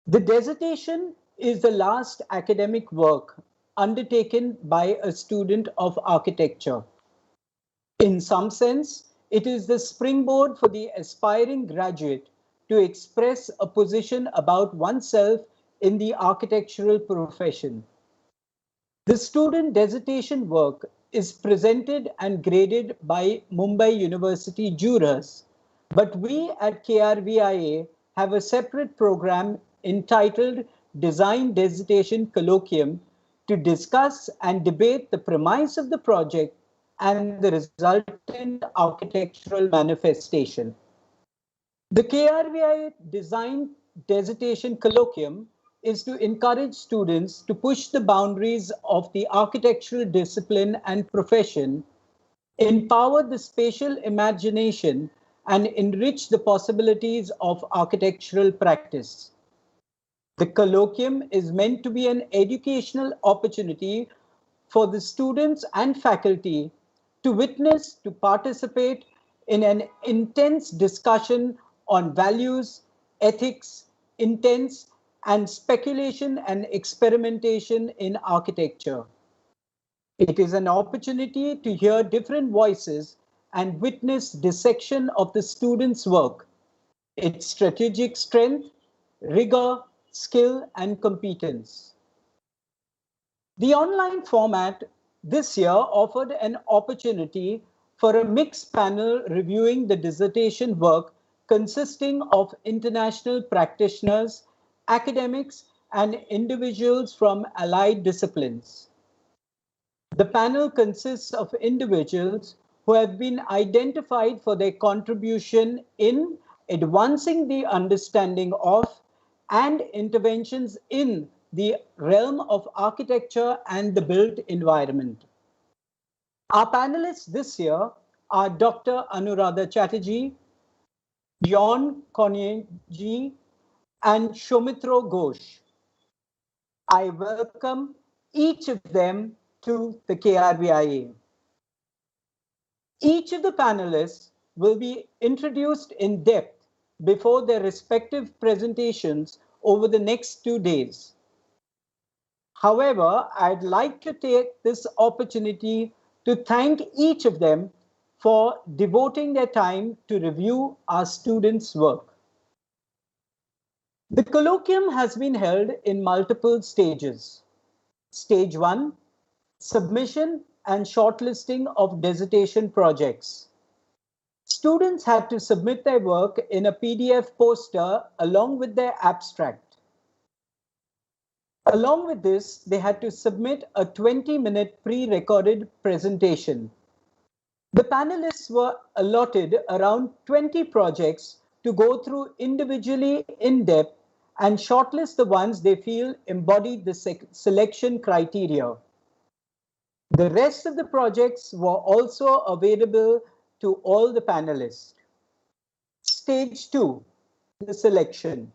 The dissertation is the last academic work undertaken by a student of architecture. In some sense, it is the springboard for the aspiring graduate to express a position about oneself in the architectural profession. The student dissertation work is presented and graded by Mumbai University jurors, but we at KRVIA have a separate program entitled Design Dissertation Colloquium to discuss and debate the premise of the project and the resultant architectural manifestation. The KRVI Design Dissertation Colloquium is to encourage students to push the boundaries of the architectural discipline and profession, empower the spatial imagination, and enrich the possibilities of architectural practice. The colloquium is meant to be an educational opportunity for the students and faculty to witness, to participate in an intense discussion on values, ethics, intents, and speculation and experimentation in architecture. It is an opportunity to hear different voices and witness dissection of the student's work, its strategic strength, rigor, skill, and competence. The online format this year offered an opportunity for a mixed panel reviewing the dissertation work consisting of international practitioners, academics, and individuals from allied disciplines. The panel consists of individuals who have been identified for their contribution in advancing the understanding of and interventions in the realm of architecture and the built environment. Our panelists this year are Dr. Anuradha Chatterjee, Yon Konyeji, and Shomitro Ghosh. I welcome each of them to the KRVIA. Each of the panelists will be introduced in depth before their respective presentations over the next 2 days. However, I'd like to take this opportunity to thank each of them for devoting their time to review our students' work. The colloquium has been held in multiple stages. Stage 1, submission and shortlisting of dissertation projects. Students had to submit their work in a PDF poster along with their abstract. Along with this, they had to submit a 20-minute pre-recorded presentation. The panelists were allotted around 20 projects to go through individually in depth and shortlist the ones they feel embodied the selection criteria. The rest of the projects were also available to all the panelists. Stage 2, the selection.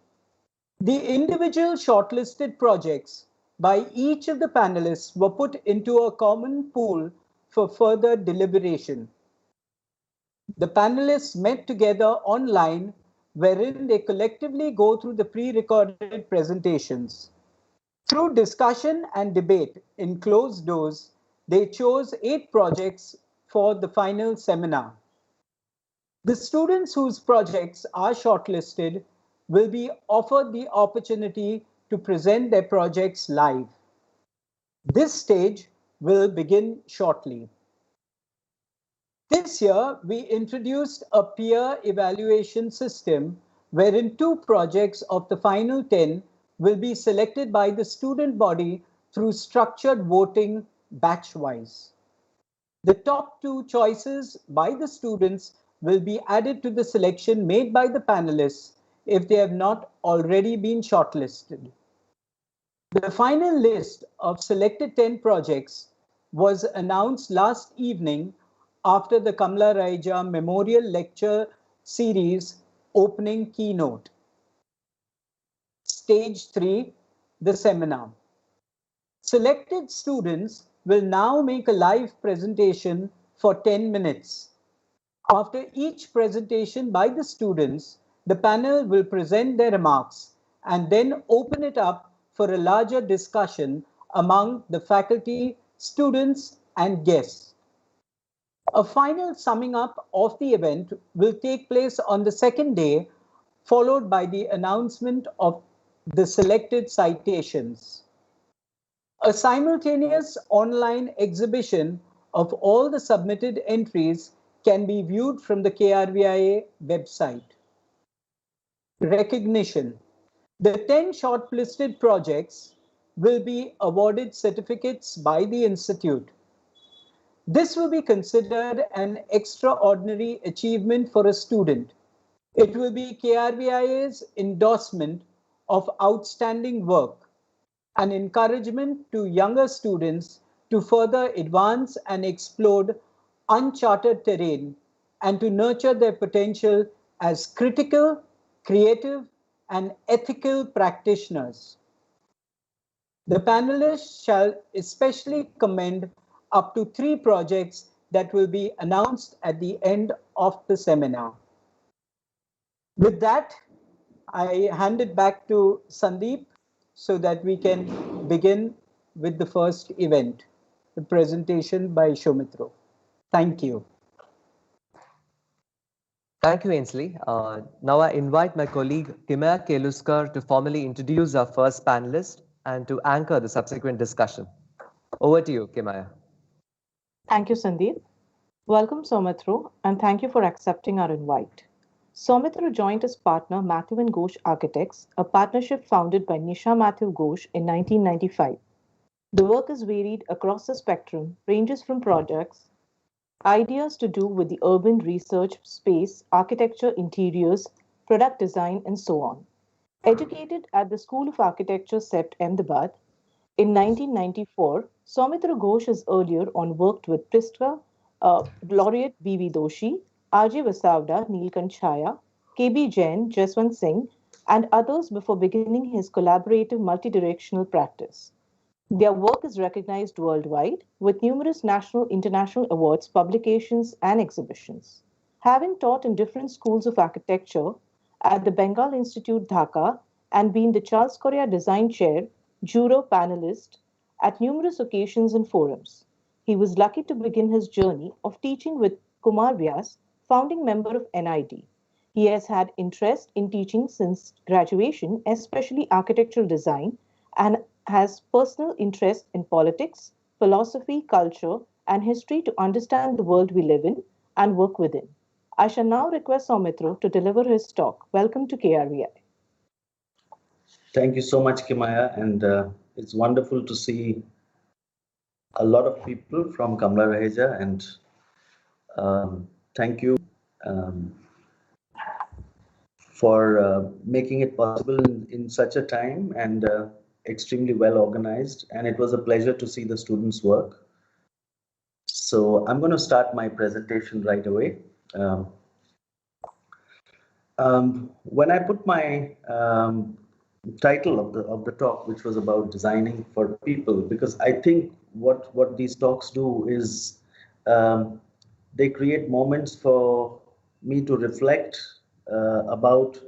The individual shortlisted projects by each of the panelists were put into a common pool for further deliberation. The panelists met together online, wherein they collectively go through the pre-recorded presentations. Through discussion and debate in closed doors, they chose 8 projects for the final seminar. The students whose projects are shortlisted will be offered the opportunity to present their projects live. This stage will begin shortly. This year, we introduced a peer evaluation system wherein 2 projects of the final 10 will be selected by the student body through structured voting batch-wise. The top 2 choices by the students will be added to the selection made by the panelists if they have not already been shortlisted. The final list of selected 10 projects was announced last evening after the Kamla Raija Memorial Lecture Series opening keynote. Stage 3, the seminar. Selected students will now make a live presentation for 10 minutes. After each presentation by the students, the panel will present their remarks and then open it up for a larger discussion among the faculty, students, and guests. A final summing up of the event will take place on the second day, followed by the announcement of the selected citations. A simultaneous online exhibition of all the submitted entries can be viewed from the KRVIA website. Recognition. The 10 shortlisted projects will be awarded certificates by the Institute. This will be considered an extraordinary achievement for a student. It will be KRVIA's endorsement of outstanding work, an encouragement to younger students to further advance and explore uncharted terrain and to nurture their potential as critical, creative, and ethical practitioners. The panelists shall especially commend up to 3 projects that will be announced at the end of the seminar. With that, I hand it back to Sandeep so that we can begin with the first event, the presentation by Shoumitro. Thank you. Thank you, Ainsley. Now I invite my colleague Kimaya Keluskar to formally introduce our first panelist and to anchor the subsequent discussion. Over to you, Kimaya. Thank you, Sandeep. Welcome, Soumitra, and thank you for accepting our invite. Soumitra joined his partner Matthew and Ghosh Architects, a partnership founded by Nisha Matthew Ghosh in 1995. The work is varied across the spectrum, ranges from projects, ideas to do with the urban research space, architecture, interiors, product design, and so on. Educated at the School of Architecture, CEPT, Ahmedabad, in 1994, Soumitra Ghosh has earlier on worked with Pritzker laureate B.V. Doshi, R.J. Vasavda, Neelkanth Chhaya, K.B. Jain, Jaswant Singh, and others before beginning his collaborative multidirectional practice. Their work is recognized worldwide with numerous national, international awards, publications, and exhibitions. Having taught in different schools of architecture at the Bengal Institute, Dhaka, and been the Charles Correa Design Chair, juror panelist at numerous occasions and forums, he was lucky to begin his journey of teaching with Kumar Vyas, founding member of NID. He has had interest in teaching since graduation, especially architectural design, and has personal interest in politics, philosophy, culture, and history to understand the world we live in and work within. I shall now request Soumitra to deliver his talk. Welcome to KRVI. Thank you so much, Kimaya, and it's wonderful to see a lot of people from Kamla Raheja, and thank you for making it possible in such a time and extremely well organized. And it was a pleasure to see the students' work. So I'm going to start my presentation right away. When I put my title of the talk, which was about designing for people, because I think what these talks do is they create moments for me to reflect about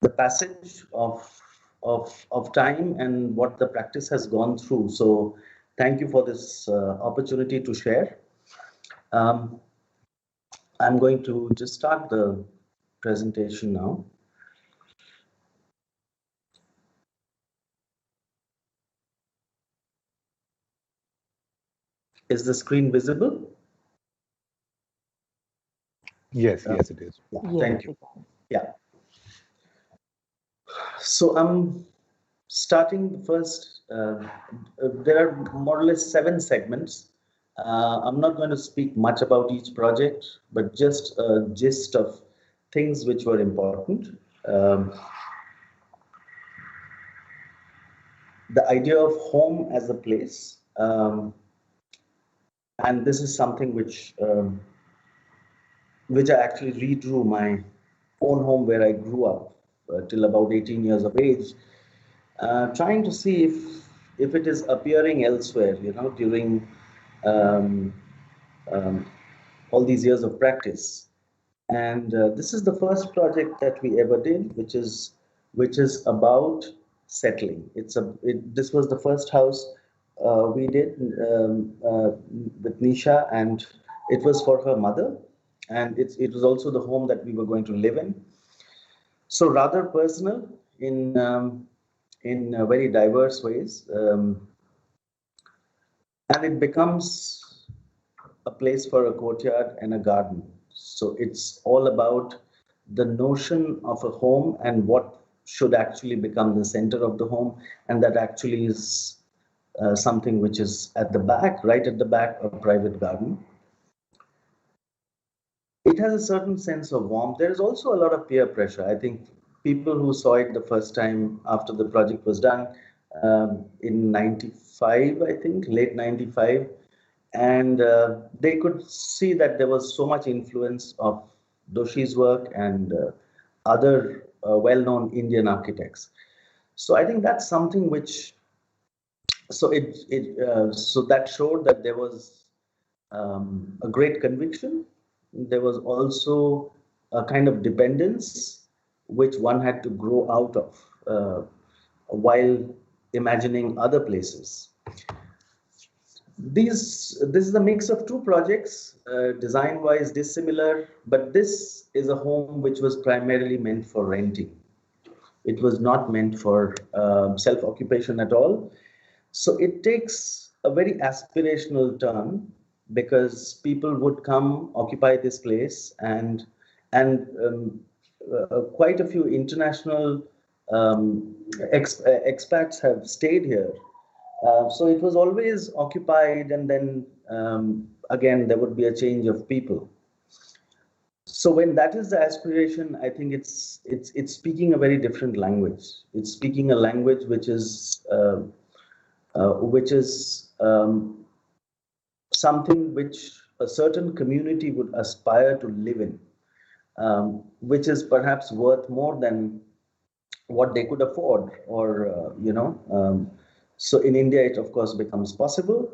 the passage of time and what the practice has gone through. So thank you for this opportunity to share. I'm going to just start the presentation now. Is the screen visible? Yes, yes, it is. Yeah, thank you. Yeah. So I'm starting the first. There are more or less 7 segments. I'm not going to speak much about each project, but just a gist of things which were important. The idea of home as a place. And this is something which I actually redrew my own home where I grew up till about 18 years of age, trying to see if it is appearing elsewhere, during all these years of practice. And this is the first project that we ever did, which is which is about settling. This was the first house we did with Nisha, and it was for her mother, and it was also the home that we were going to live in. So rather personal in very diverse ways, and it becomes a place for a courtyard and a garden. So it's all about the notion of a home and what should actually become the center of the home, and that actually is something which is at the back, right at the back, a private garden. It has a certain sense of warmth. There is also a lot of peer pressure. I think people who saw it the first time after the project was done in 95, I think, late 95, and they could see that there was so much influence of Doshi's work and other well-known Indian architects. So I think that's something which, so that showed that there was a great conviction. There was also a kind of dependence which one had to grow out of while imagining other places. This is a mix of two projects, design-wise dissimilar, but this is a home which was primarily meant for renting. It was not meant for self-occupation at all. So it takes a very aspirational turn because people would come occupy this place, and quite a few international expats have stayed here. So it was always occupied, and then again there would be a change of people. So when that is the aspiration, I think it's speaking a very different language. It's speaking a language which is something which a certain community would aspire to live in, which is perhaps worth more than what they could afford, or so in India it of course becomes possible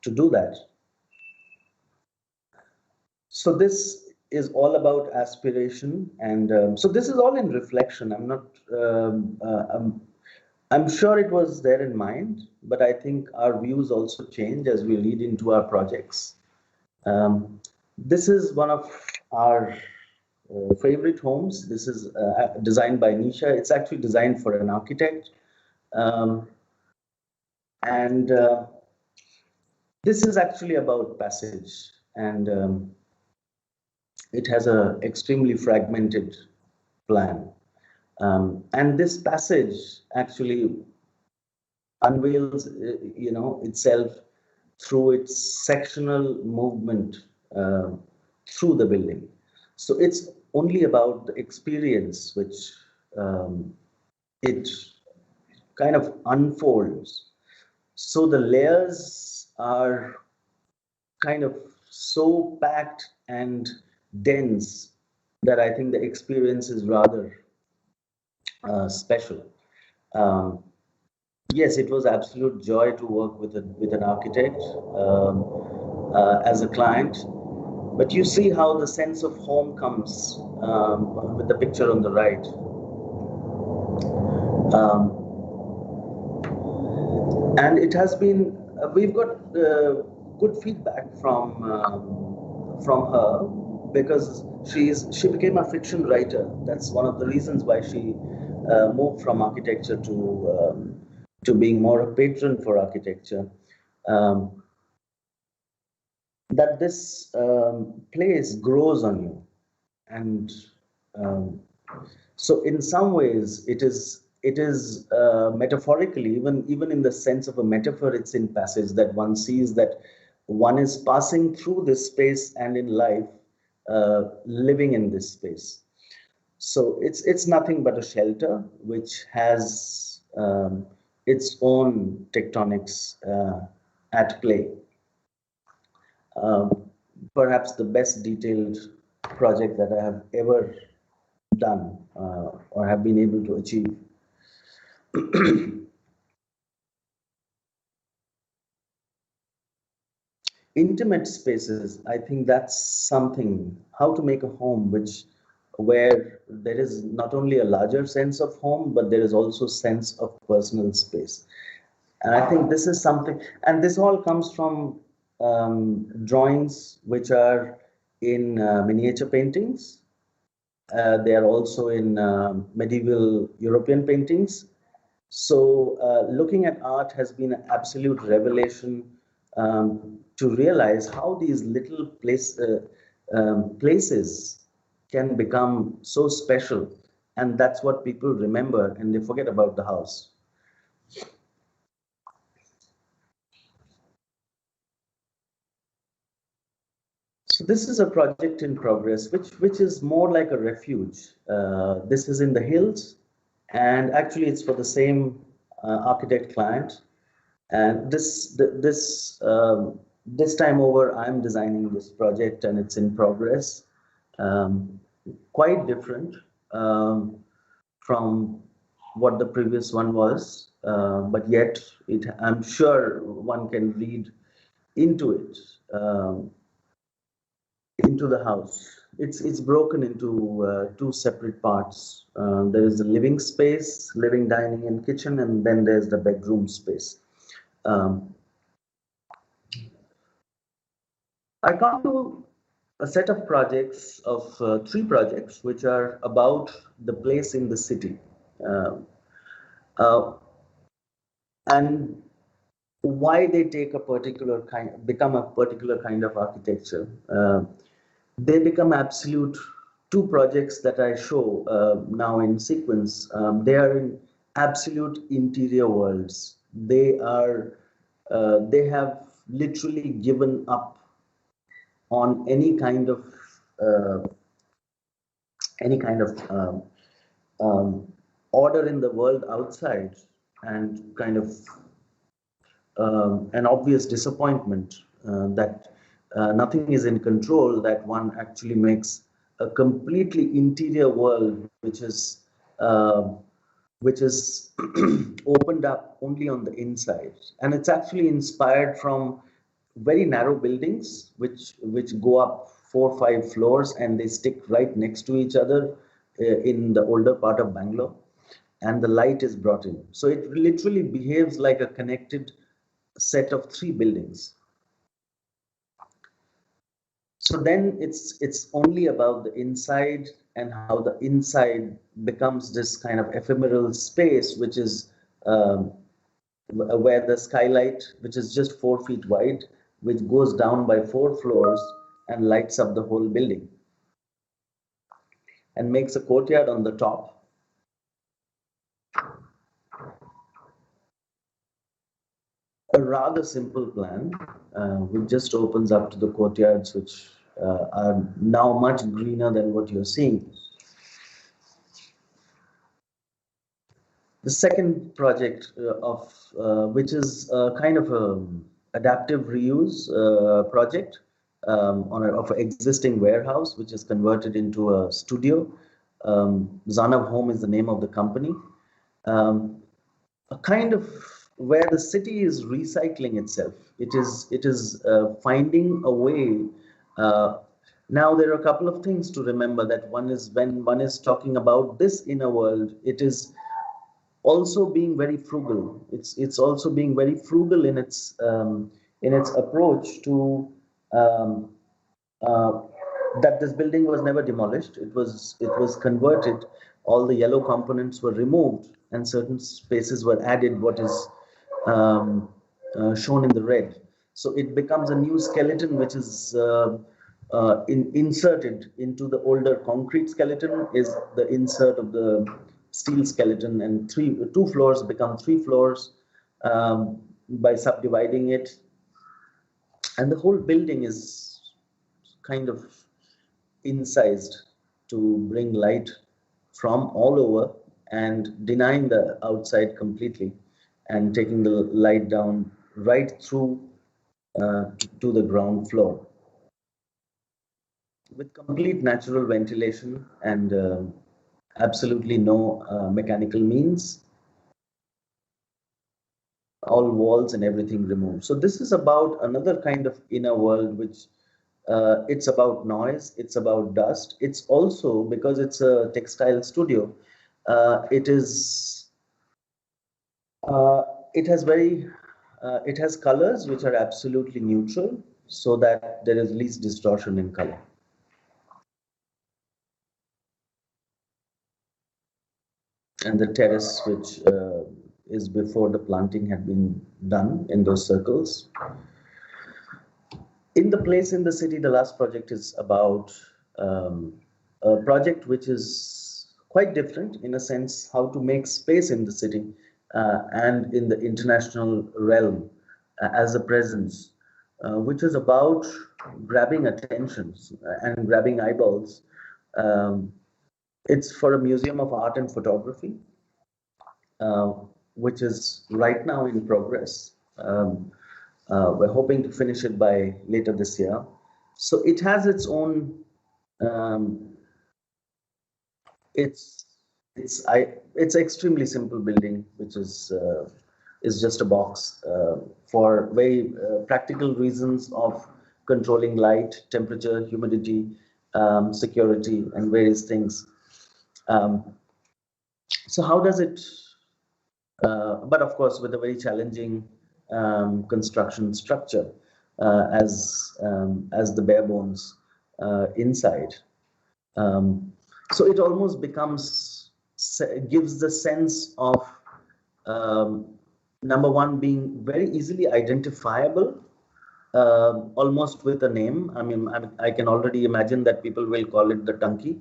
to do that. So this is all about aspiration, and so this is all in reflection. I'm not I'm sure it was there in mind, but I think our views also change as we lead into our projects. This is one of our favorite homes. This is designed by Nisha. It's actually designed for an architect. And this is actually about passage, and it has an extremely fragmented plan. And this passage actually unveils, itself through its sectional movement through the building. So it's only about the experience which it kind of unfolds. So the layers are kind of so packed and dense that I think the experience is rather special. Yes, it was absolute joy to work with an architect as a client. But you see how the sense of home comes with the picture on the right. And it has been, we've got good feedback from her, because she became a fiction writer. That's one of the reasons why she moved from architecture to being more a patron for architecture. That this place grows on you, and so in some ways it is metaphorically, even in the sense of a metaphor, it's in passage that one sees that one is passing through this space and in life living in this space. So it's nothing but a shelter which has its own tectonics at play. Perhaps the best detailed project that I have ever done or have been able to achieve. Intimate spaces, I think that's something, how to make a home which where there is not only a larger sense of home, but there is also sense of personal space. And I think this is something, and this all comes from drawings which are in miniature paintings. They are also in medieval European paintings. So looking at art has been an absolute revelation to realize how these little places can become so special. And that's what people remember, and they forget about the house. So this is a project in progress, which is more like a refuge. This is in the hills, and actually it's for the same architect client. And this time over, I'm designing this project, and it's in progress. Um, Quite different from what the previous one was, but yet I'm sure one can read into it. Into the house. It's broken into two separate parts. There is the living space, living, dining, and kitchen, and then there's the bedroom space. Um, I come to a set of projects of three projects which are about the place in the city, uh, uh, and why they take a particular kind, become a particular kind of architecture. They become absolute two projects that I show now in sequence. They are in absolute interior worlds. They have literally given up on uh, any kind of order in the world outside, and kind of an obvious disappointment that nothing is in control, that one actually makes a completely interior world uh, which is opened up only on the inside. And it's actually inspired from very narrow buildings which go up 4 or 5 floors, and they stick right next to each other in the older part of Bangalore, and the light is brought in. So it literally behaves like a connected set of three buildings. So then it's only about the inside, and how the inside becomes this kind of ephemeral space, which is where the skylight, which is just 4 feet wide, which goes down by 4 floors and lights up the whole building, and makes a courtyard on the top. A rather simple plan, which just opens up to the courtyards, which are now much greener than what you're seeing. The second project which is kind of a adaptive reuse project of an existing warehouse, which is converted into a studio. Zana Home is the name of the company. A kind of where the city is recycling itself. It is finding a way. Uh, Now there are a couple of things to remember. That one is, when one is talking about this inner world, it is also being very frugal. It's also being very frugal in its approach to um, uh, that this building was never demolished. It was converted. All the yellow components were removed, and certain spaces were added, what is um, shown in the red. So it becomes a new skeleton, which is inserted into the older concrete skeleton, is the insert of the steel skeleton, and two floors become 3 floors by subdividing it. And the whole building is kind of incised to bring light from all over, and denying the outside completely, and taking the light down right through to the ground floor, with complete natural ventilation, and absolutely no mechanical means, all walls and everything removed. So this is about another kind of inner world, which It's about noise, it's about dust. It's also, because it's a textile studio, it is, uh, it has very, it has colors which are absolutely neutral so that there is least distortion in color. And the terrace, which is before the planting had been done in those circles. In the place in the city, the last project is about a project which is quite different in a sense, how to make space in the city and in the international realm as a presence, which is about grabbing attentions and grabbing eyeballs. Um, it's for a museum of art and photography, uh, which is right now in progress. We're hoping to finish it by later this year. So it has its own. Um, it's it's extremely simple building, which is just a box for very practical reasons of controlling light, temperature, humidity, security, and various things. Um, so how does it? But of course, with a very challenging construction structure as the bare bones inside. So it almost becomes, gives the sense of um, number one, being very easily identifiable, almost with a name. I mean, I can already imagine that people will call it the Tunky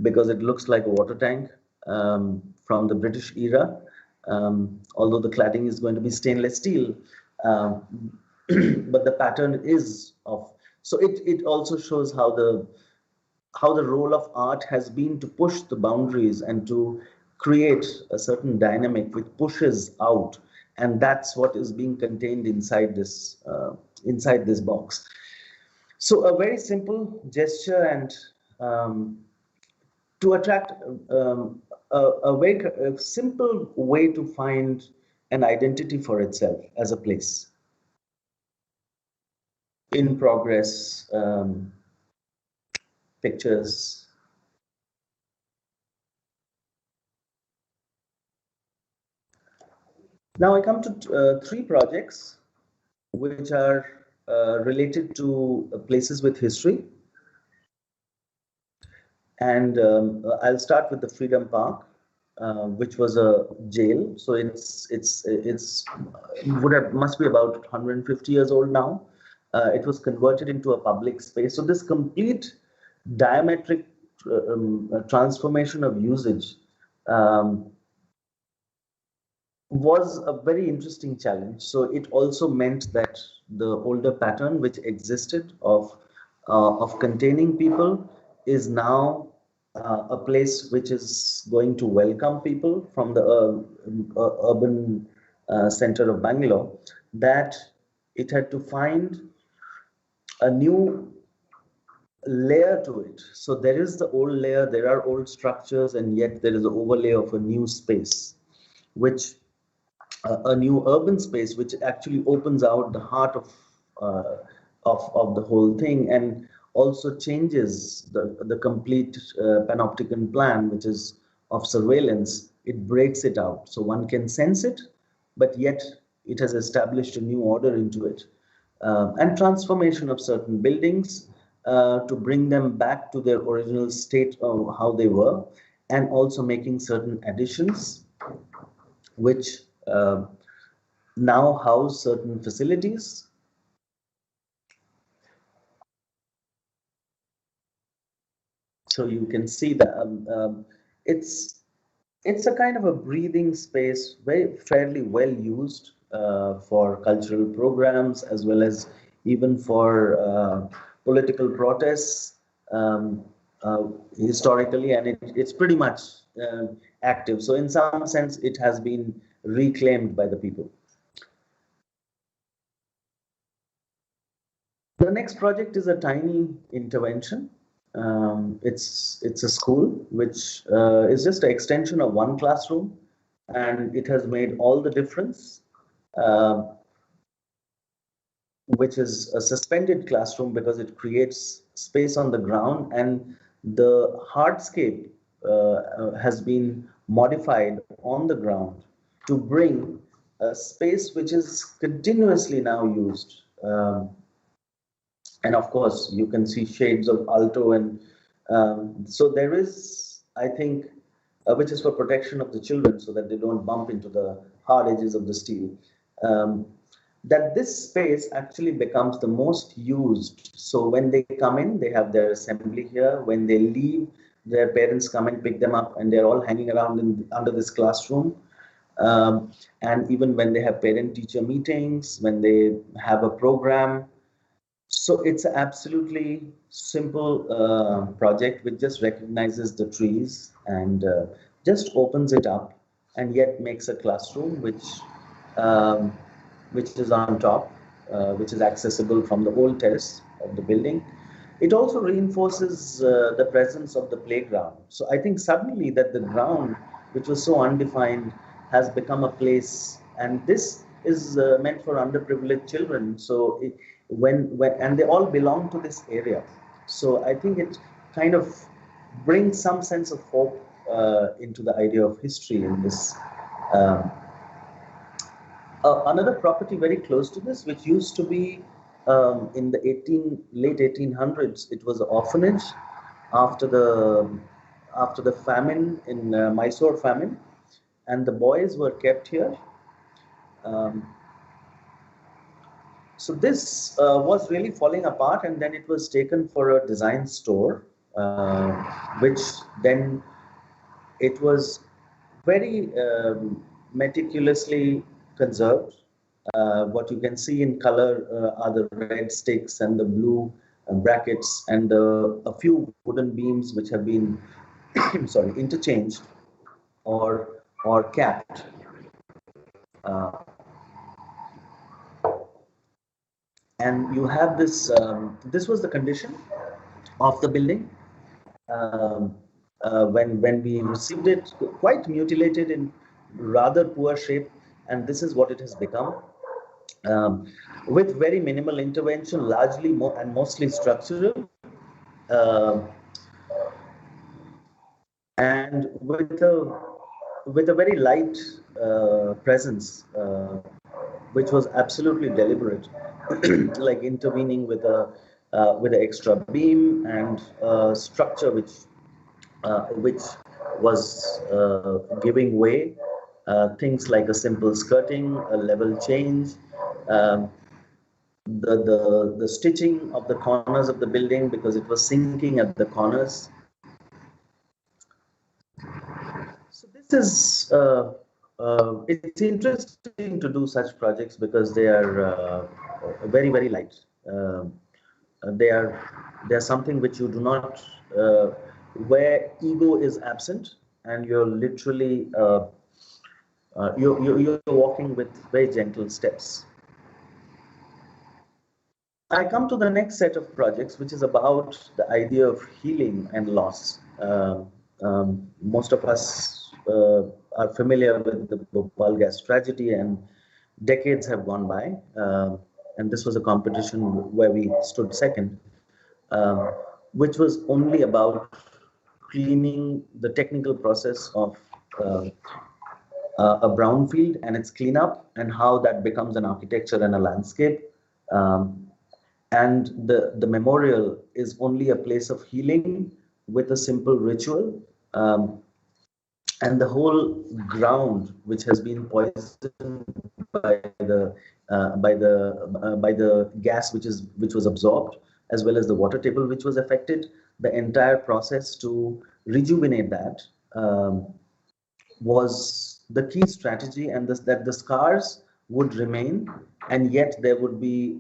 because it looks like a water tank from the British era. Although the cladding is going to be stainless steel, but the pattern is of. So it also shows how the role of art has been to push the boundaries and to create a certain dynamic which pushes out, and that's what is being contained inside this box. So a very simple gesture and to attract a simple way to find an identity for itself as a place in progress, pictures. Now I come to three projects which are related to places with history. And I'll start with the Freedom Park, which was a jail. So it's must be about 150 years old now. It was converted into a public space. So this complete diametric transformation of usage was a very interesting challenge. So it also meant that the older pattern which existed of containing people is now a place which is going to welcome people from the urban center of Bangalore, that it had to find a new layer to it. So there is the old layer, there are old structures, and yet there is an overlay of a new space, which a new urban space, which actually opens out the heart of the whole thing, and also changes the complete panopticon plan, which is of surveillance. It breaks it out, so one can sense it, but yet it has established a new order into it, and transformation of certain buildings to bring them back to their original state of how they were, and also making certain additions which now house certain facilities. So you can see that it's a kind of a breathing space, very fairly well used for cultural programs as well as even for political protests historically, and it's pretty much active. So in some sense, it has been reclaimed by the people. The next project is a tiny intervention. It's a school which is just an extension of one classroom, and it has made all the difference. Uh, which is a suspended classroom because it creates space on the ground, and the hardscape has been modified on the ground to bring a space which is continuously now used. And of course, you can see shades of alto, and so there is, I think, which is for protection of the children so that they don't bump into the hard edges of the steel. Um, that this space actually becomes the most used. So when they come in, they have their assembly here. When they leave, their parents come and pick them up, and they're all hanging around under this classroom. And even when they have parent-teacher meetings, when they have a program. So it's an absolutely simple project which just recognizes the trees and just opens it up, and yet makes a classroom um, which is on top, which is accessible from the old terrace of the building. It also reinforces the presence of the playground. So I think suddenly that the ground, which was so undefined, has become a place, and this is meant for underprivileged children. So when and they all belong to this area. So I think it kind of brings some sense of hope into the idea of history in this. Um, Another property very close to this, which used to be in the late 1800s, it was an orphanage after the famine in Mysore famine, and the boys were kept here. Um, so this was really falling apart, and then it was taken for a design store, which then it was very meticulously conserved. What you can see in color are the red sticks and the blue brackets, and a few wooden beams which have been sorry, interchanged or capped. Uh, and you have this. This was the condition of the building when we received it, quite mutilated in rather poor shape, and this is what it has become. Um, with very minimal intervention, largely and mostly structural, uh, and with a very light presence, which was absolutely deliberate, like intervening with an extra beam and structure which was giving way. Things like a simple skirting, a level change, um, the stitching of the corners of the building because it was sinking at the corners. So this is it's interesting to do such projects because they are very very light. They are something which you do not where ego is absent, and you're literally you're walking with very gentle steps. I come to the next set of projects, which is about the idea of healing and loss. Most of us are familiar with the Bhopal gas tragedy, and decades have gone by. And this was a competition where we stood second, um, which was only about cleaning the technical process of uh, a brownfield and its cleanup, and how that becomes an architecture and a landscape. Um, and the memorial is only a place of healing with a simple ritual, and the whole ground, which has been poisoned by the gas which was absorbed, as well as the water table which was affected, the entire process to rejuvenate that was the key strategy, and that the scars would remain, and yet there would be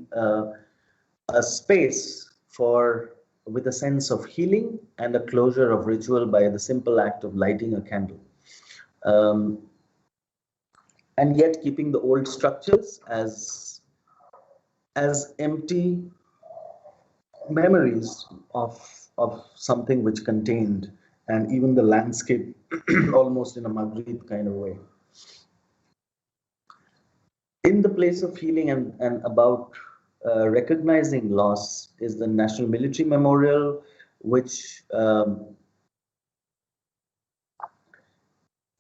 a space for with a sense of healing and a closure of ritual by the simple act of lighting a candle, um, and yet keeping the old structures as empty memories of something which contained, and even the landscape almost in a Magritte kind of way. In the place of healing and about recognizing loss is the National Military Memorial, which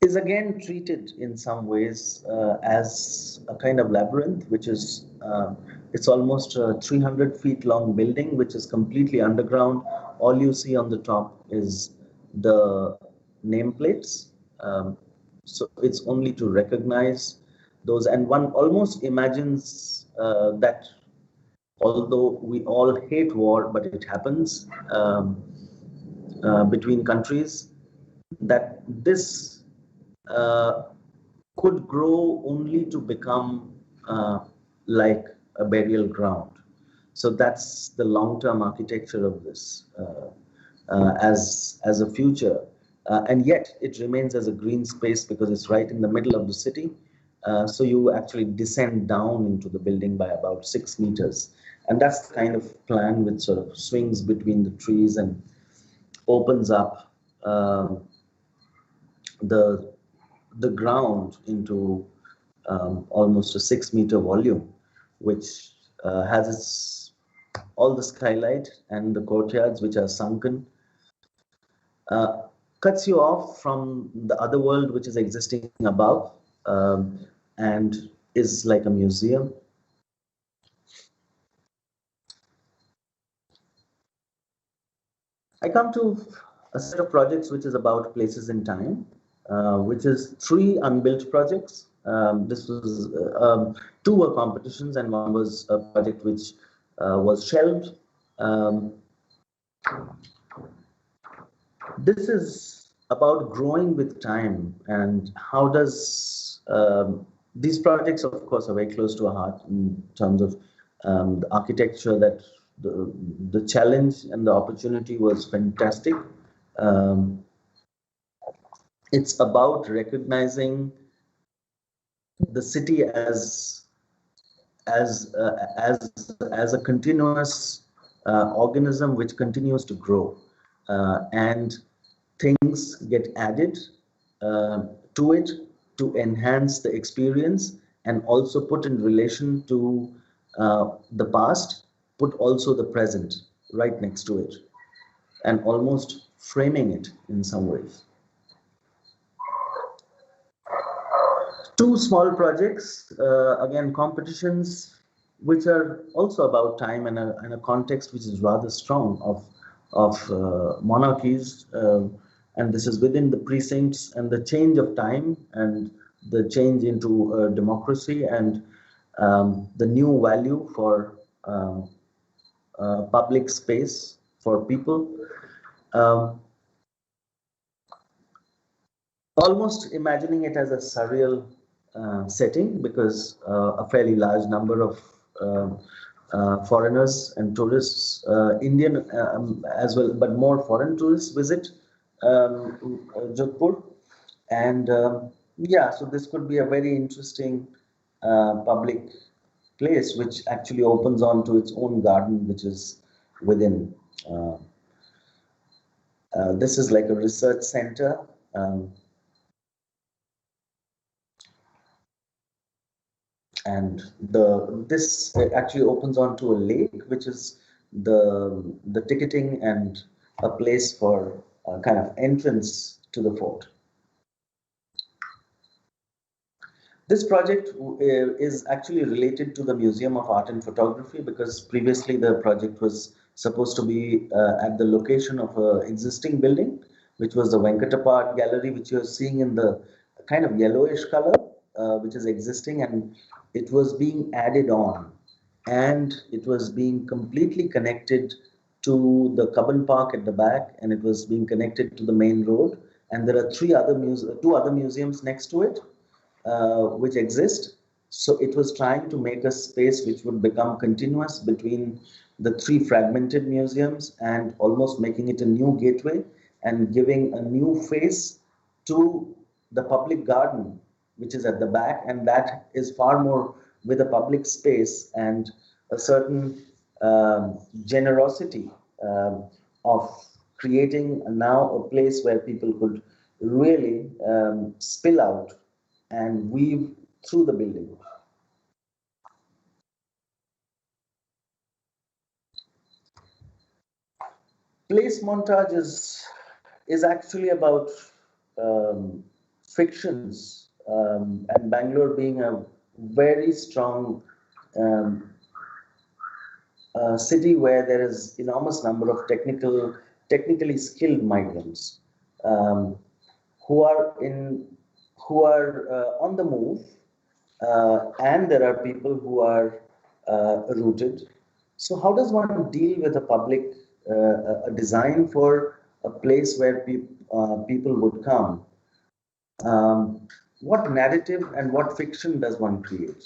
is again treated in some ways as a kind of labyrinth, which is it's almost a 300 feet long building, which is completely underground. All you see on the top is the nameplates. So it's only to recognize those, and one almost imagines that although we all hate war, but it happens between countries, that this uh, could grow only to become like a burial ground. So that's the long-term architecture of this as a future. And yet it remains as a green space because it's right in the middle of the city. So you actually descend down into the building by about 6 meters. And that's the kind of plan which sort of swings between the trees and opens up the the ground into almost a 6 meter volume, which has its all the skylight and the courtyards which are sunken, uh, cuts you off from the other world which is existing above, and is like a museum. I come to a set of projects which is about places in time, which is 3 unbuilt projects. This was two were competitions and one was a project which was shelved. Um, this is about growing with time and how does these projects, of course, are very close to our heart in terms of the architecture. That the challenge and the opportunity was fantastic. Um, it's about recognizing the city as a continuous organism which continues to grow, and things get added to it to enhance the experience and also put in relation to the past, put also the present right next to it, and almost framing it in some ways. Two small projects, again, competitions, which are also about time and a context which is rather strong of monarchies. And this is within the precincts and the change of time and the change into democracy and the new value for public space for people. Um, Almost imagining it as a surreal setting because a fairly large number of foreigners and tourists, Indian as well, but more foreign tourists visit Jodhpur. And yeah, so this could be a very interesting public place which actually opens onto its own garden, which is within. This is like a research center. And this actually opens onto a lake, which is the ticketing and a place for kind of entrance to the fort. This project is actually related to the Museum of Art and Photography because previously the project was supposed to be at the location of an existing building, which was the Venkatappa Art Gallery, which you're seeing in the kind of yellowish color, which is existing, and it was being added on, and it was being completely connected to the Cubbon Park at the back, and it was being connected to the main road. And there are two other museums next to it, which exist. So it was trying to make a space which would become continuous between the three fragmented museums and almost making it a new gateway and giving a new face to the public garden, which is at the back. And that is far more with a public space and a certain generosity of creating now a place where people could really spill out and weave through the building. place montage is actually about fictions, and Bangalore being a very strong um, city where there is enormous number of technically skilled migrants um, who are on the move, and there are people who are rooted. So how does one deal with a public a design for a place where people would come? What narrative and what fiction does one create?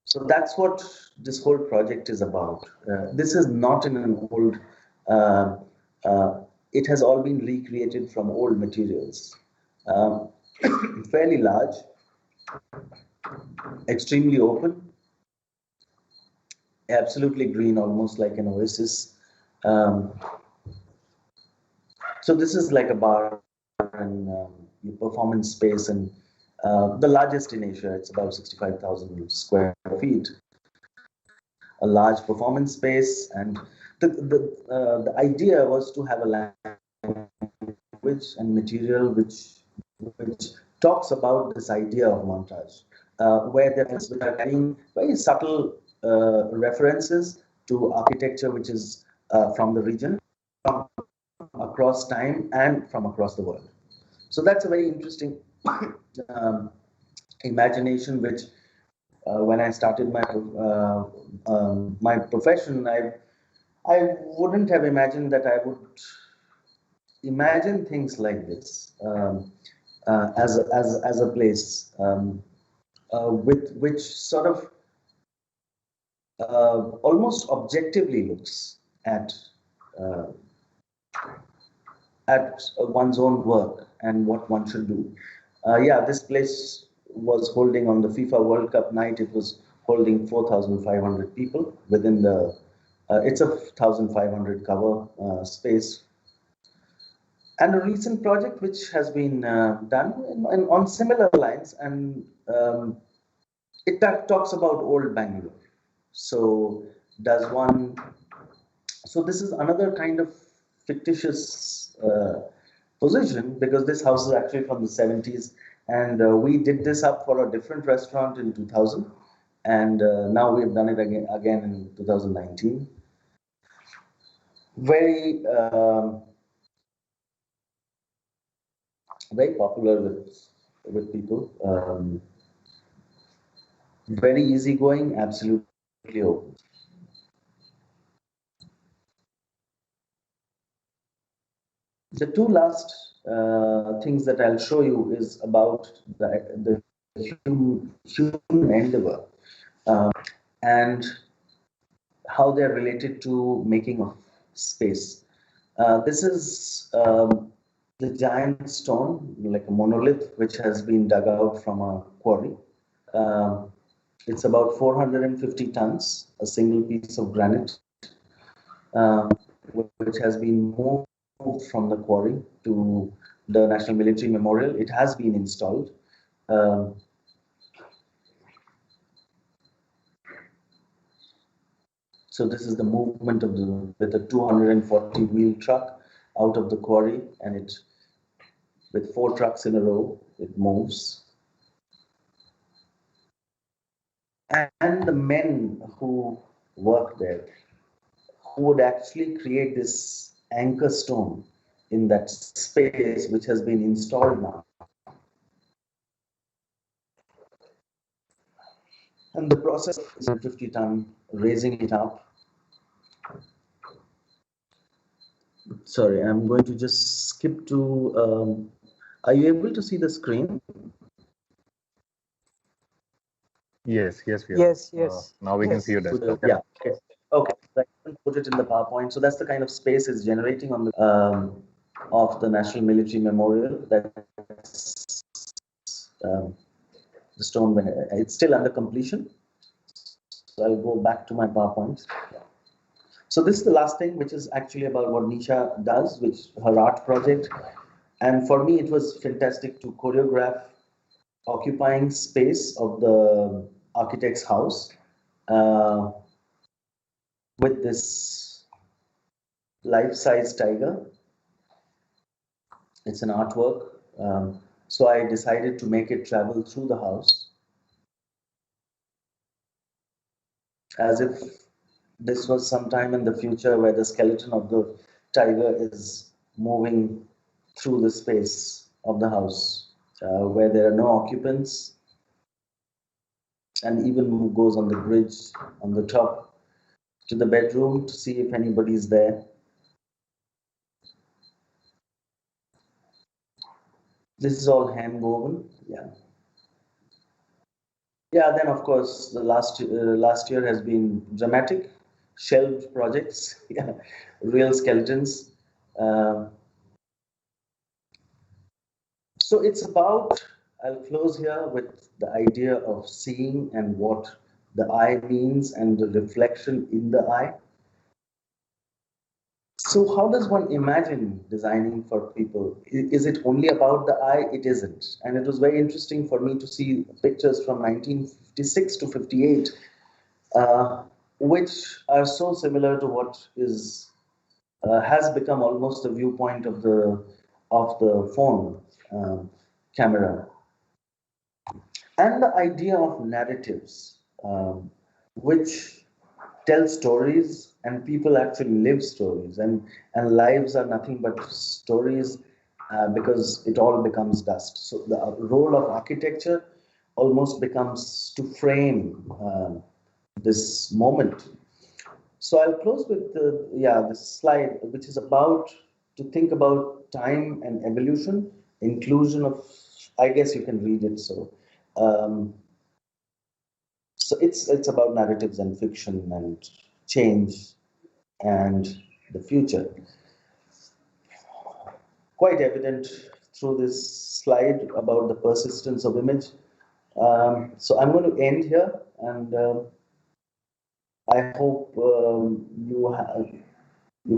So that's what this whole project is about. This is not in an old, uh, uh, it has all been recreated from old materials. Um, Fairly large, extremely open, absolutely green, almost like an oasis. Um, so this is like a bar and performance space, and the largest in Asia. It's about 65,000 square feet. A large performance space, and the idea was to have a language and material which talks about this idea of montage, where there is carrying very subtle references to architecture which is from the region, from across time, and from across the world. So that's a very interesting imagination, which when I started my profession, I wouldn't have imagined that I would imagine things like this as a place with which sort of almost objectively looks uh, at one's own work and what one should do. Yeah, this place was holding on the FIFA World Cup night. It was holding 4,500 people within the. It's a 1,500 cover space. And a recent project which has been done on similar lines, and it talks about old Bangalore. So does one? So this is another kind of fictitious position, because this house is actually from the 70s, and we did this up for a different restaurant in 2000, and now we've done it again in 2019. Very very popular with people. Very easygoing, absolutely open. The two last things that I'll show you is about the human endeavor, and how they're related to making of space. This is the giant stone, like a monolith, which has been dug out from a quarry. Um, it's about 450 tons, a single piece of granite, um, which has been moved from the quarry to the National Military Memorial. It has been installed. Um, so this is the movement of with a 240 wheel truck out of the quarry, and it, with 4 trucks in a row, it moves. And the men who work there, who would actually create this anchor stone in that space which has been installed now. And the process is 50-ton, raising it up. Sorry, I'm going to just skip to, are you able to see the screen? Yes, we are. Yes. Now we can see your desktop. Yeah, okay. Okay, so I can put it in the PowerPoint. So that's the kind of space it's generating on the of the National Military Memorial. That's the stone, when it's still under completion. So I'll go back to my PowerPoint. So this is the last thing, which is actually about what Nisha does, which her art project. And for me, it was fantastic to choreograph occupying space of the architect's house with this life-size tiger. It's an artwork. So I decided to make it travel through the house as if this was sometime in the future where the skeleton of the tiger is moving through the space of the house, where there are no occupants, and even goes on the bridge on the top to the bedroom to see if anybody's there. This is all hand woven. Yeah. Yeah, then of course the last year has been dramatic, shelved projects, yeah, real skeletons. Um, so it's about. I'll close here with the idea of seeing and what the eye means and the reflection in the eye. So how does one imagine designing for people? Is it only about the eye? It isn't. And it was very interesting for me to see pictures from 1956 to 58, which are so similar to what is has become almost the viewpoint of the phone camera, and the idea of narratives, which tell stories, and people actually live stories, and lives are nothing but stories, because it all becomes dust. So the role of architecture almost becomes to frame this moment. So I'll close with this slide, which is about to think about time and evolution, inclusion of, I guess you can read it. Um, so it's about narratives and fiction and change and the future. Quite evident through this slide about the persistence of image. So I'm going to end here, and I hope you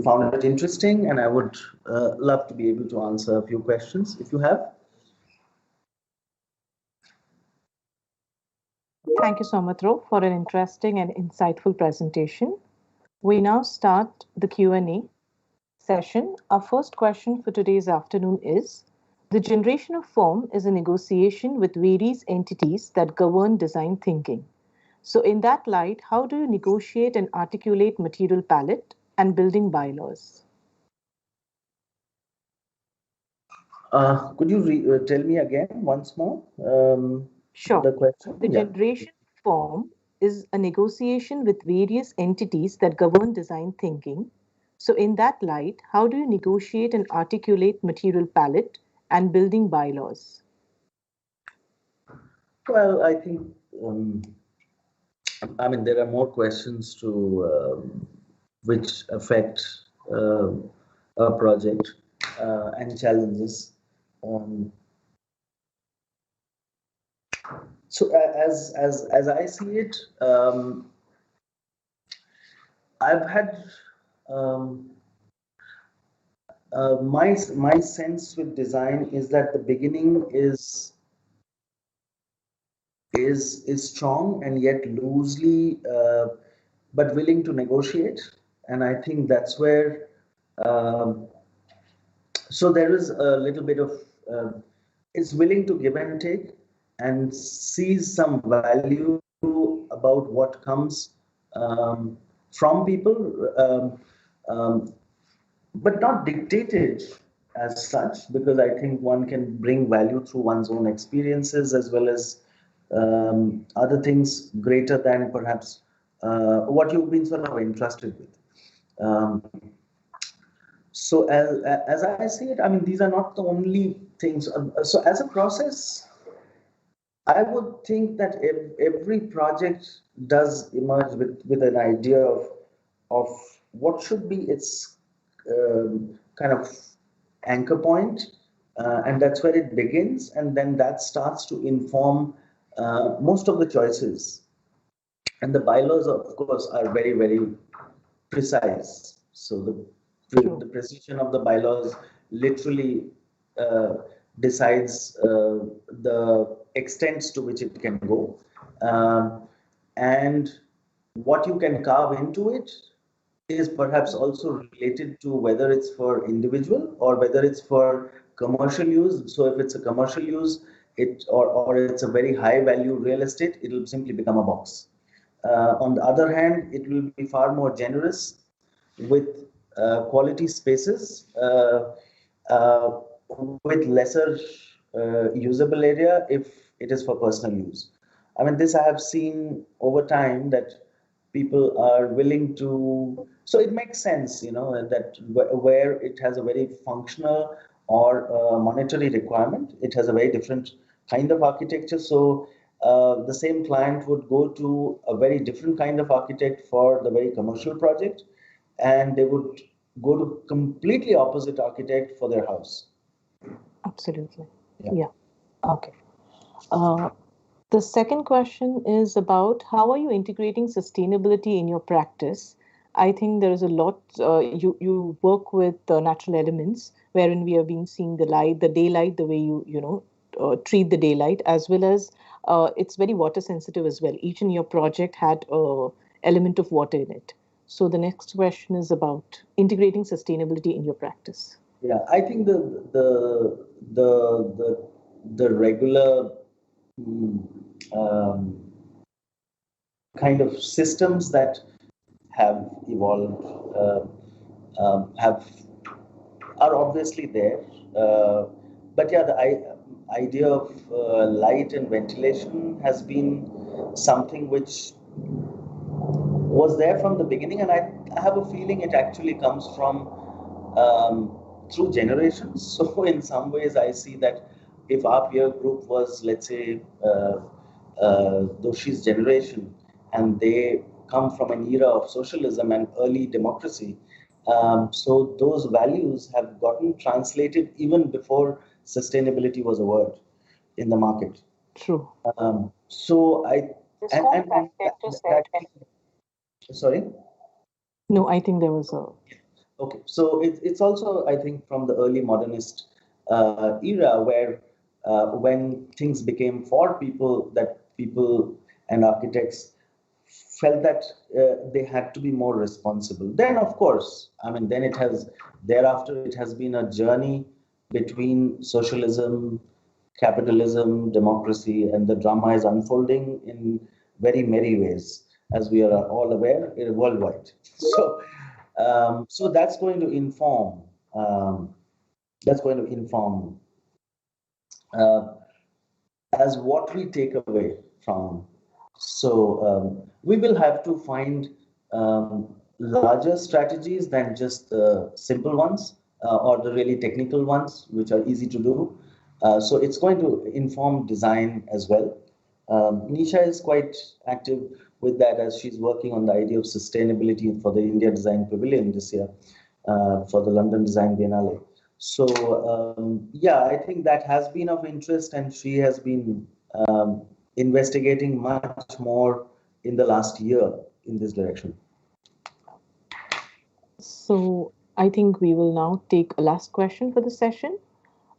found it interesting, and I would love to be able to answer a few questions if you have. Thank you, Soumitra, for an interesting and insightful presentation. We now start the Q&A session. Our first question for today's afternoon is, the generation of form is a negotiation with various entities that govern design thinking. So in that light, how do you negotiate and articulate material palette and building bylaws? Could you tell me again once more Sure. the question? The Yeah. generation form is a negotiation with various entities that govern design thinking. So, in that light, how do you negotiate and articulate material palette and building bylaws? Well, I think I mean there are more questions to which affect a project and challenges. Um, so as I see it, I've had um, my sense with design is that the beginning is strong and yet loosely, but willing to negotiate, and I think that's where. Um, so there is a little bit of is willing to give and take and sees some value about what comes from people, but not dictated as such, because I think one can bring value through one's own experiences as well as other things greater than perhaps what you've been sort of entrusted with. Um, so as I see it, I mean, these are not the only things. So as a process, I would think that every project does emerge with an idea of what should be its kind of anchor point, and that's where it begins, and then that starts to inform most of the choices. And the bylaws, of course, are very precise. So the precision of the bylaws literally uh, decides the extents to which it can go, and what you can carve into it is perhaps also related to whether it's for individual or whether it's for commercial use. So if it's a commercial use, or it's a very high value real estate, it will simply become a box. On the other hand, it will be far more generous with quality spaces, with lesser usable area if it is for personal use. I mean, this I have seen over time that people are willing to, so it makes sense, that where it has a very functional or monetary requirement, it has a very different kind of architecture. So the same client would go to a very different kind of architect for the very commercial project, and they would go to completely opposite architect for their house. Absolutely. Yeah. Okay. The second question is about how are you integrating sustainability in your practice? I think there is a lot. You work with natural elements, wherein we have been seeing the light, the daylight, the way you treat the daylight, as well as it's very water sensitive as well. Each in your project had a element of water in it. So the next question is about integrating sustainability in your practice. Yeah, I think the regular um, kind of systems that have evolved have are obviously there, but yeah, the idea of light and ventilation has been something which was there from the beginning, and I have a feeling it actually comes from through generations. So in some ways, I see that if our peer group was, let's say, Doshi's generation, and they come from an era of socialism and early democracy, so those values have gotten translated even before sustainability was a word in the market. True. So I and sorry. No, I think there was a. Okay, so it's also, I think, from the early modernist era where when things became for people, that people and architects felt that they had to be more responsible. Then, of course, I mean, then thereafter it has been a journey between socialism, capitalism, democracy, and the drama is unfolding in very merry ways, as we are all aware, worldwide. So that's going to inform. That's going to inform uh, as what we take away from. So we will have to find larger strategies than just the simple ones or the really technical ones, which are easy to do. So it's going to inform design as well. Nisha is quite active with that, as she's working on the idea of sustainability for the India Design Pavilion this year for the London Design Biennale. So yeah, I think that has been of interest, and she has been investigating much more in the last year in this direction. So I think we will now take a last question for the session.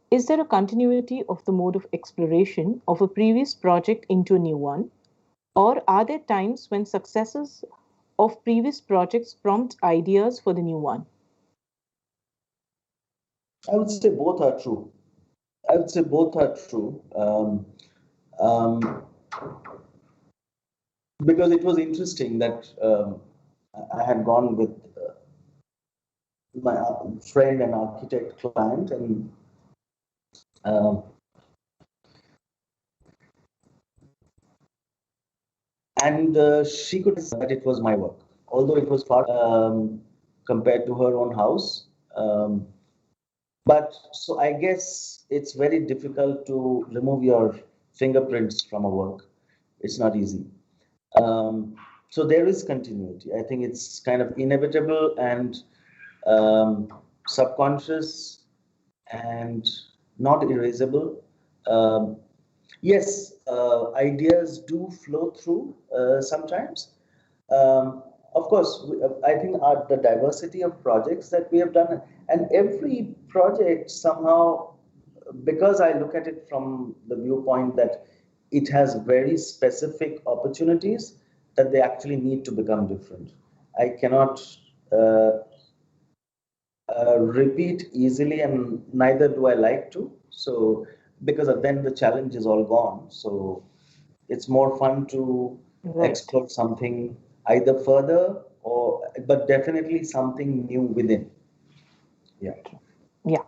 Is there a continuity of the mode of exploration of a previous project into a new one? Or are there times when successes of previous projects prompt ideas for the new one? I would say both are true. I would say both are true. Because it was interesting that I had gone with my friend and architect client, and um, she could see that it was my work, although it was far compared to her own house. But so I guess it's very difficult to remove your fingerprints from a work. It's not easy. So there is continuity. I think it's kind of inevitable and subconscious and not erasable. Um, yes, ideas do flow through sometimes. Of course, I think the diversity of projects that we have done, and every project somehow, because I look at it from the viewpoint that it has very specific opportunities that they actually need to become different. I cannot uh, repeat easily, and neither do I like to. So because of then the challenge is all gone. So it's more fun to Right. explore something either further or, but definitely something new within. Yeah. Yeah.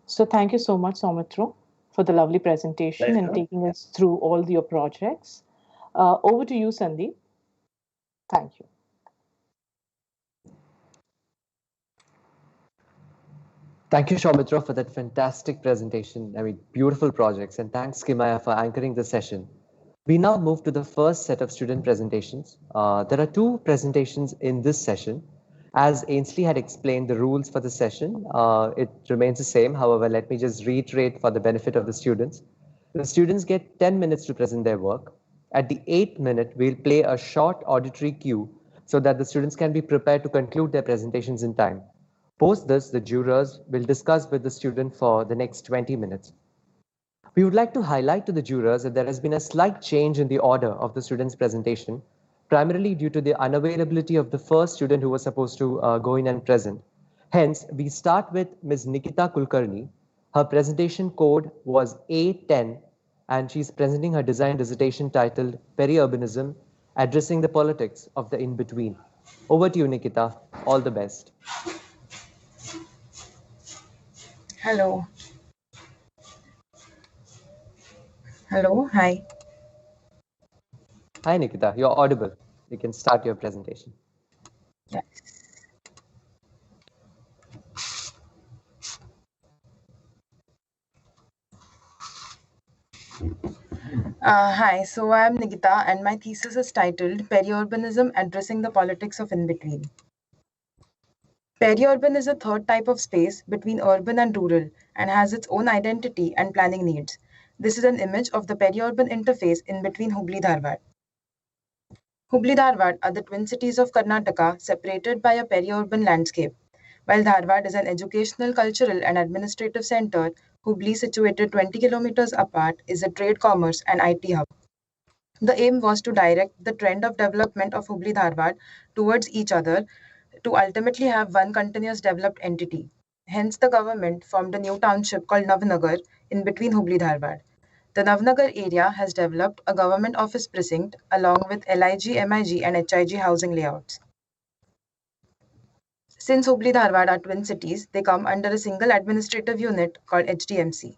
So thank you so much, Soumitra, for the lovely presentation and Pleasure. taking us through all your projects. Over to you, Sandeep. Thank you. Thank you, Shaumitra, for that fantastic presentation. I mean, beautiful projects. And thanks, Kimaya, for anchoring the session. We now move to the first set of student presentations. There are two presentations in this session. As Ainsley had explained the rules for the session, it remains the same. However, let me just reiterate for the benefit of the students. The students get 10 minutes to present their work. At the 8th minute, we'll play a short auditory cue so that the students can be prepared to conclude their presentations in time. Post this, the jurors will discuss with the student for the next 20 minutes. We would like to highlight to the jurors that there has been a slight change in the order of the student's presentation, primarily due to the unavailability of the first student who was supposed to go in and present. Hence, we start with Ms. Nikita Kulkarni. Her presentation code was A10, and she's presenting her design dissertation titled Peri-Urbanism, Addressing the Politics of the In-Between. Over to you, Nikita. All the best. Hello. Hello. Hi. Hi, Nikita. You're audible. You can start your presentation. Yes. Hi. So I'm Nikita, and my thesis is titled Peri-Urbanism Addressing the Politics of In-Between. Peri-urban is a third type of space between urban and rural and has its own identity and planning needs. This is an image of the peri-urban interface in between Hubli-Dharwad. Hubli-Dharwad are the twin cities of Karnataka separated by a peri-urban landscape. While Dharwad is an educational, cultural, and administrative center, Hubli, situated 20 kilometers apart, is a trade, commerce, and IT hub. The aim was to direct the trend of development of Hubli Dharwad towards each other to ultimately have one continuous developed entity. Hence, the government formed a new township called Navnagar in between Hubli Dharwad. The Navnagar area has developed a government office precinct along with LIG, MIG, and HIG housing layouts. Since Hubli Dharwad are twin cities, they come under a single administrative unit called HDMC,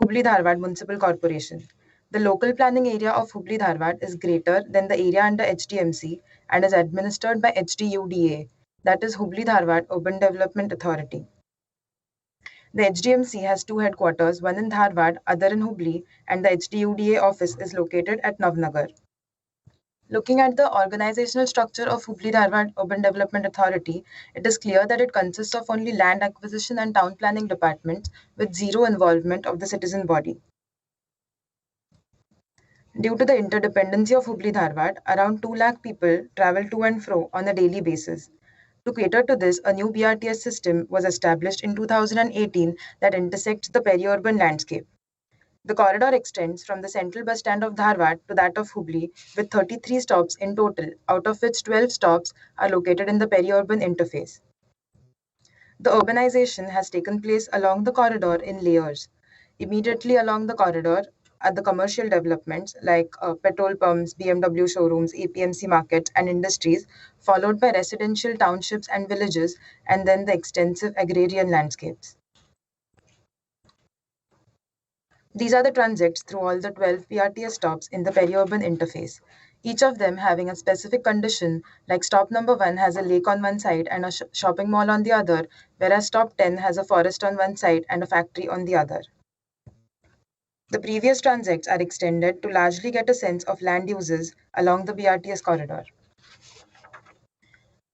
Hubli Dharwad Municipal Corporation. The local planning area of Hubli Dharwad is greater than the area under HDMC and is administered by HDUDA, that is Hubli Dharwad Urban Development Authority. The HDMC has two headquarters, one in Dharwad, other in Hubli, and the HDUDA office is located at Navnagar. Looking at the organizational structure of Hubli Dharwad Urban Development Authority, it is clear that it consists of only land acquisition and town planning departments with zero involvement of the citizen body. Due to the interdependency of Hubli Dharwad, around 2 lakh people travel to and fro on a daily basis. To cater to this, a new BRTS system was established in 2018 that intersects the peri-urban landscape. The corridor extends from the central bus stand of Dharwad to that of Hubli, with 33 stops in total, out of which 12 stops are located in the peri-urban interface. The urbanization has taken place along the corridor in layers. Immediately along the corridor are the commercial developments like petrol pumps, BMW showrooms, APMC markets, and industries, followed by residential townships and villages, and then the extensive agrarian landscapes. These are the transits through all the 12 PRTS stops in the peri-urban interface, each of them having a specific condition, like stop number 1 has a lake on one side and a shopping mall on the other, whereas stop 10 has a forest on one side and a factory on the other. The previous transects are extended to largely get a sense of land uses along the BRTS corridor.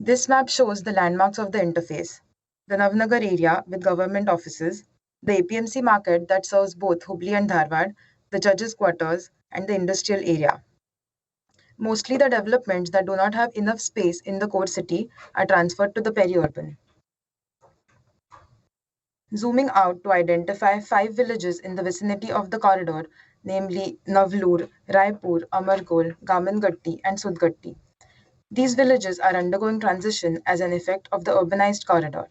This map shows the landmarks of the interface: the Navnagar area with government offices, the APMC market that serves both Hubli and Dharwad, the judges' quarters, and the industrial area. Mostly the developments that do not have enough space in the core city are transferred to the peri-urban. Zooming out to identify 5 villages in the vicinity of the corridor, namely Navlur, Raipur, Amarkol, Gamangatti, and Sudgatti. These villages are undergoing transition as an effect of the urbanized corridor.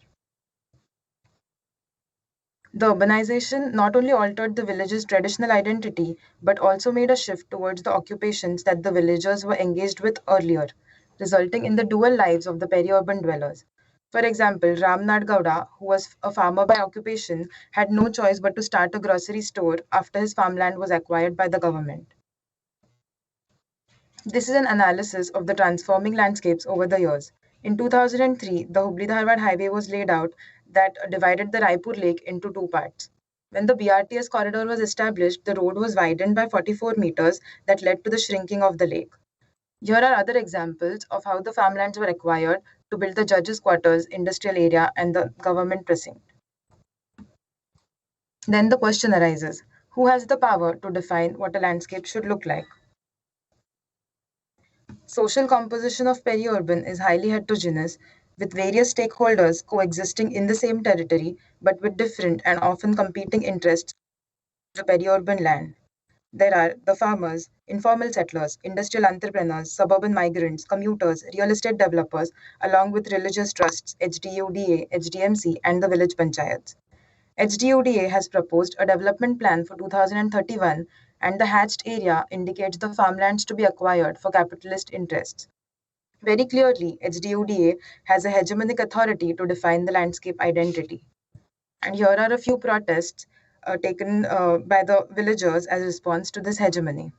The urbanization not only altered the village's traditional identity, but also made a shift towards the occupations that the villagers were engaged with earlier, resulting in the dual lives of the peri-urban dwellers. For example, Ramnad Gowda, who was a farmer by occupation, had no choice but to start a grocery store after his farmland was acquired by the government. This is an analysis of the transforming landscapes over the years. In 2003, the Hubli-Dharwad highway was laid out that divided the Raipur lake into two parts. When the BRTS corridor was established, the road was widened by 44 meters that led to the shrinking of the lake. Here are other examples of how the farmlands were acquired to build the judges' quarters, industrial area, and the government precinct. Then the question arises, who has the power to define what a landscape should look like? Social composition of peri-urban is highly heterogeneous, with various stakeholders coexisting in the same territory but with different and often competing interests in the peri-urban land. There are the farmers, informal settlers, industrial entrepreneurs, suburban migrants, commuters, real estate developers, along with religious trusts, HDUDA, HDMC, and the village panchayats. HDUDA has proposed a development plan for 2031, and the hatched area indicates the farmlands to be acquired for capitalist interests. Very clearly, HDUDA has a hegemonic authority to define the landscape identity. And here are a few protests taken by the villagers as response to this hegemony.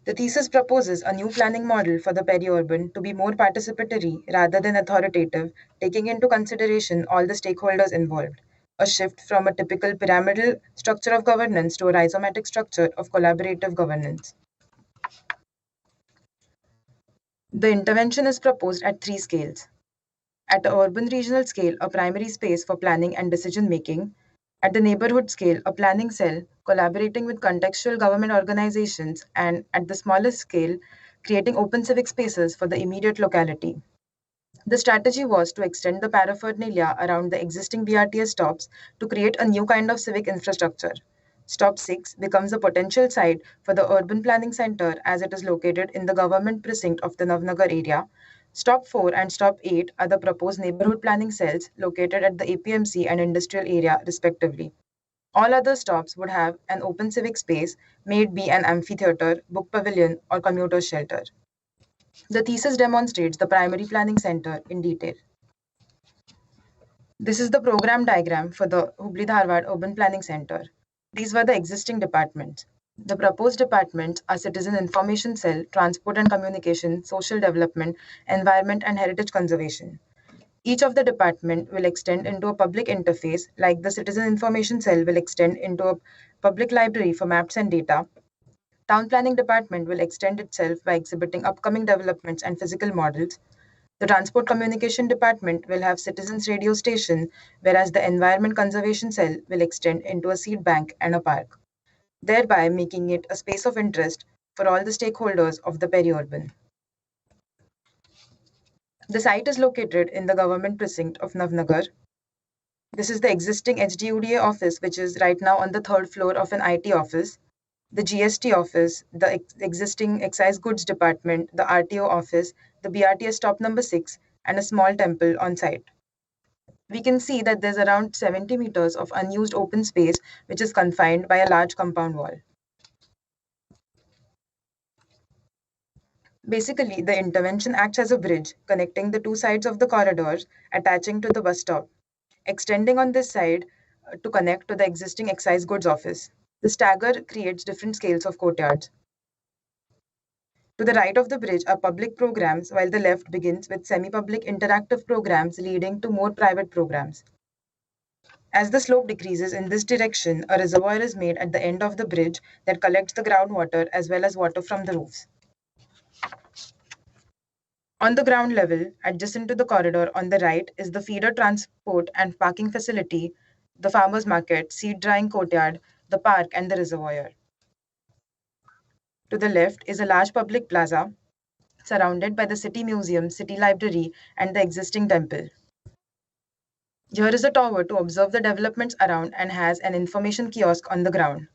The thesis proposes a new planning model for the peri-urban to be more participatory rather than authoritative, taking into consideration all the stakeholders involved. A shift from a typical pyramidal structure of governance to a rhizomatic structure of collaborative governance. The intervention is proposed at three scales. At the urban regional scale, a primary space for planning and decision making. At the neighborhood scale, a planning cell collaborating with contextual government organizations, and at the smallest scale, creating open civic spaces for the immediate locality. The strategy was to extend the paraphernalia around the existing BRTS stops to create a new kind of civic infrastructure. Stop 6 becomes a potential site for the Urban Planning Center as it is located in the government precinct of the Navnagar area. Stop 4 and Stop 8 are the proposed neighborhood planning cells located at the APMC and industrial area, respectively. All other stops would have an open civic space, may it be an amphitheater, book pavilion, or commuter shelter. The thesis demonstrates the primary planning center in detail. This is the program diagram for the Hubli-Dharwad Urban Planning Center. These were the existing departments. The proposed departments are Citizen Information Cell, Transport and Communication, Social Development, Environment and Heritage Conservation. Each of the department will extend into a public interface, like the Citizen Information Cell will extend into a public library for maps and data. Town Planning Department will extend itself by exhibiting upcoming developments and physical models. The Transport Communication Department will have Citizens Radio Station, whereas the Environment Conservation Cell will extend into a seed bank and a park, thereby making it a space of interest for all the stakeholders of the peri-urban. The site is located in the government precinct of Navnagar. This is the existing HDUDA office, which is right now on the third floor of an IT office. The GST office, the existing excise goods department, the RTO office, the BRTS stop number 6, and a small temple on site. We can see that there's around 70 meters of unused open space, which is confined by a large compound wall. Basically, the intervention acts as a bridge connecting the two sides of the corridors attaching to the bus stop, extending on this side to connect to the existing excise goods office. The stagger creates different scales of courtyards. To the right of the bridge are public programs, while the left begins with semi-public interactive programs leading to more private programs. As the slope decreases in this direction, a reservoir is made at the end of the bridge that collects the groundwater as well as water from the roofs. On the ground level, adjacent to the corridor on the right is the feeder transport and parking facility, the farmers market, seed drying courtyard, the park, and the reservoir. To the left is a large public plaza surrounded by the city museum, city library, and the existing temple. Here is a tower to observe the developments around and has an information kiosk on the ground.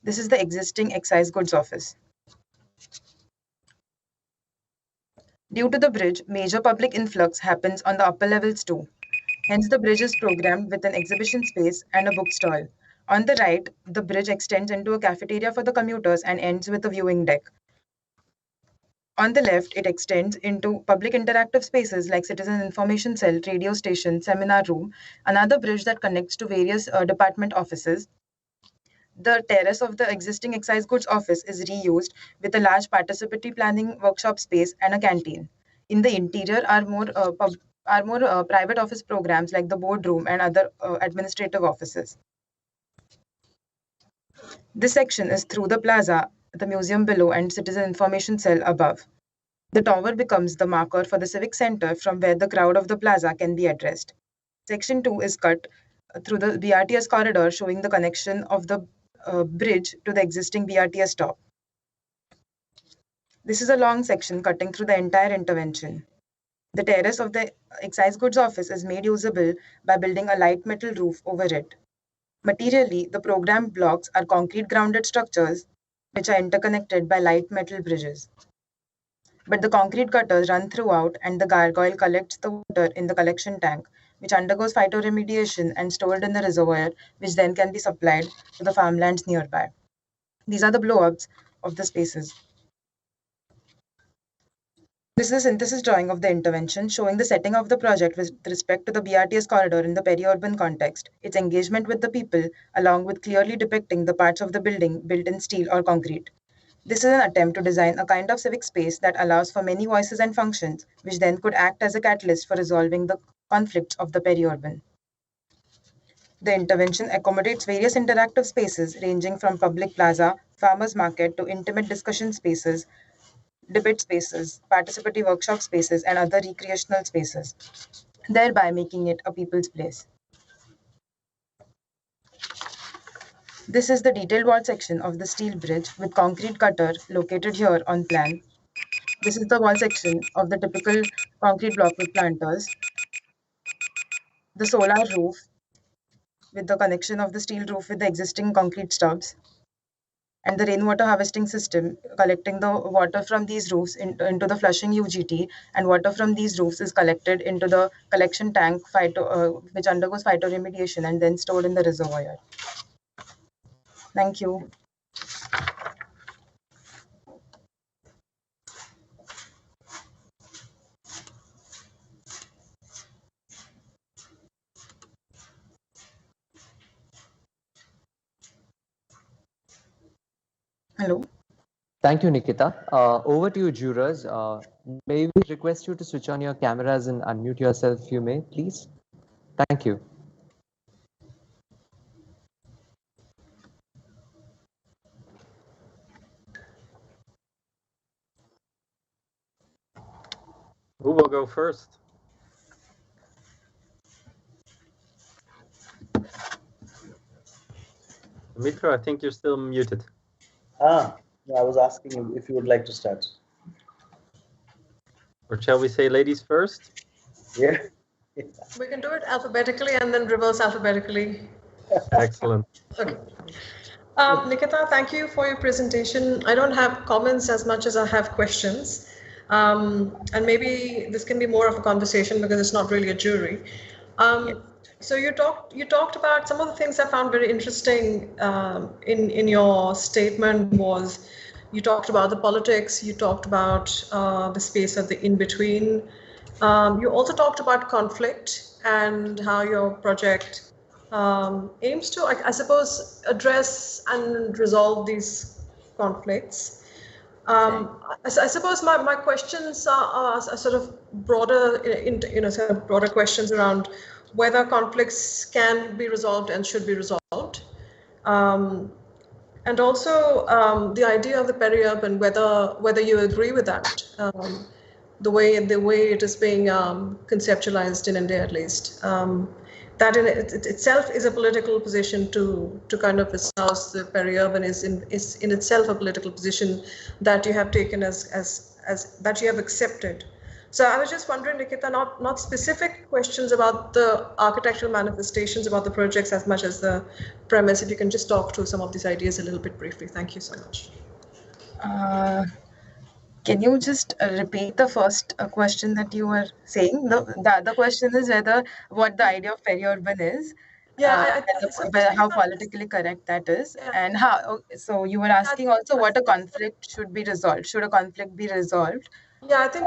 This is the existing excise goods office. Due to the bridge, major public influx happens on the upper levels too. Hence, the bridge is programmed with an exhibition space and a bookstall. On the right, the bridge extends into a cafeteria for the commuters and ends with a viewing deck. On the left, it extends into public interactive spaces like citizen information cell, radio station, seminar room, another bridge that connects to various department offices. The terrace of the existing excise goods office is reused with a large participatory planning workshop space and a canteen. In the interior are more private office programs like the boardroom and other administrative offices. This section is through the plaza, the museum below, and citizen information cell above. The tower becomes the marker for the civic center from where the crowd of the plaza can be addressed. Section 2 is cut through the BRTS corridor, showing the connection of the bridge to the existing BRTS stop. This is a long section cutting through the entire intervention. The terrace of the excise goods office is made usable by building a light metal roof over it. Materially, the programmed blocks are concrete grounded structures which are interconnected by light metal bridges. But the concrete gutters run throughout and the gargoyle collects the water in the collection tank, which undergoes phytoremediation and stored in the reservoir, which then can be supplied to the farmlands nearby. These are the blow-ups of the spaces. This is a synthesis drawing of the intervention showing the setting of the project with respect to the BRTS corridor in the peri-urban context, its engagement with the people, along with clearly depicting the parts of the building built in steel or concrete. This is an attempt to design a kind of civic space that allows for many voices and functions, which then could act as a catalyst for resolving the conflicts of the peri-urban. The intervention accommodates various interactive spaces ranging from public plaza, farmers market to intimate discussion spaces, debate spaces, participatory workshop spaces, and other recreational spaces, thereby making it a people's place. This is the detailed wall section of the steel bridge with concrete cutter located here on plan. This is the wall section of the typical concrete block with planters. The solar roof with the connection of the steel roof with the existing concrete stubs. And the rainwater harvesting system collecting the water from these roofs into the flushing UGT, and water from these roofs is collected into the collection tank which undergoes phytoremediation and then stored in the reservoir. Thank you. Hello. Thank you, Nikita. Over to you, jurors. May we request you to switch on your cameras and unmute yourself if you may, please? Thank you. Who will go first? Mitra, I think you're still muted. Yeah, I was asking if you would like to start. Or shall we say ladies first? Yeah. We can do it alphabetically and then reverse alphabetically. Excellent. Okay. Nikita, thank you for your presentation. I don't have comments as much as I have questions. And maybe this can be more of a conversation because it's not really a jury. So you talked about some of the things I found very interesting in your statement was you talked about the politics, you talked about the space at the in-between. You also talked about conflict and how your project aims to, I suppose, address and resolve these conflicts. I suppose my questions are sort of broader, sort of broader questions around whether conflicts can be resolved and should be resolved. And also the idea of the peri-urban, whether you agree with that, the way it is being conceptualized in India, at least. That in itself is a political position to kind of espouse the peri-urban is in itself a political position that you have taken as that you have accepted. So I was just wondering, Nikita, not specific questions about the architectural manifestations about the projects as much as the premise. If you can just talk through some of these ideas a little bit briefly. Thank you so much. Can you just repeat the first question that you were saying? The other question is whether what the idea of peri-urban is, Yeah, so how politically correct that is, yeah. and how. So you were asking also what a conflict should be resolved. Should a conflict be resolved? Yeah, I think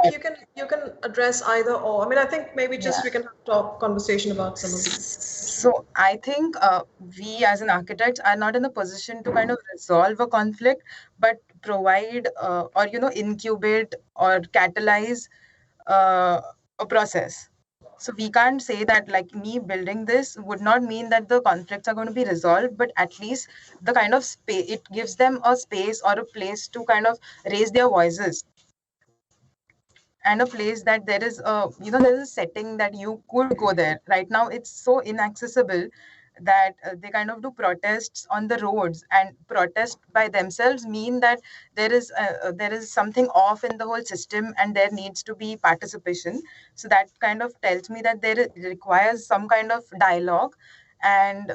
you can address either or. I mean, I think maybe just we can have a conversation about some of these. So I think we as an architects are not in a position to kind of resolve a conflict, but provide or incubate or catalyze a process. So we can't say that like me building this would not mean that the conflicts are going to be resolved, but at least the kind of space it gives them a space or a place to kind of raise their voices, and a place that there is a setting that you could go there. Right now it's so inaccessible that they kind of do protests on the roads, and protest by themselves mean that there is something off in the whole system and there needs to be participation. So that kind of tells me that requires some kind of dialogue, and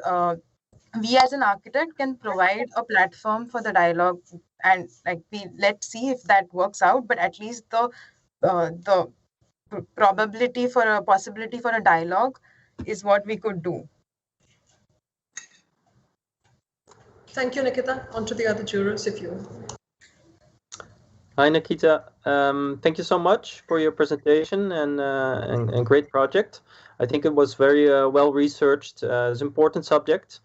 we as an architect can provide a platform for the dialogue, and like let's see if that works out, but at least the probability for a possibility for a dialogue is what we could do. Thank you, Nikita. On to the other jurors, if you. Hi, Nikita. Thank you so much for your presentation and great project. I think it was very well researched. It's an important subject.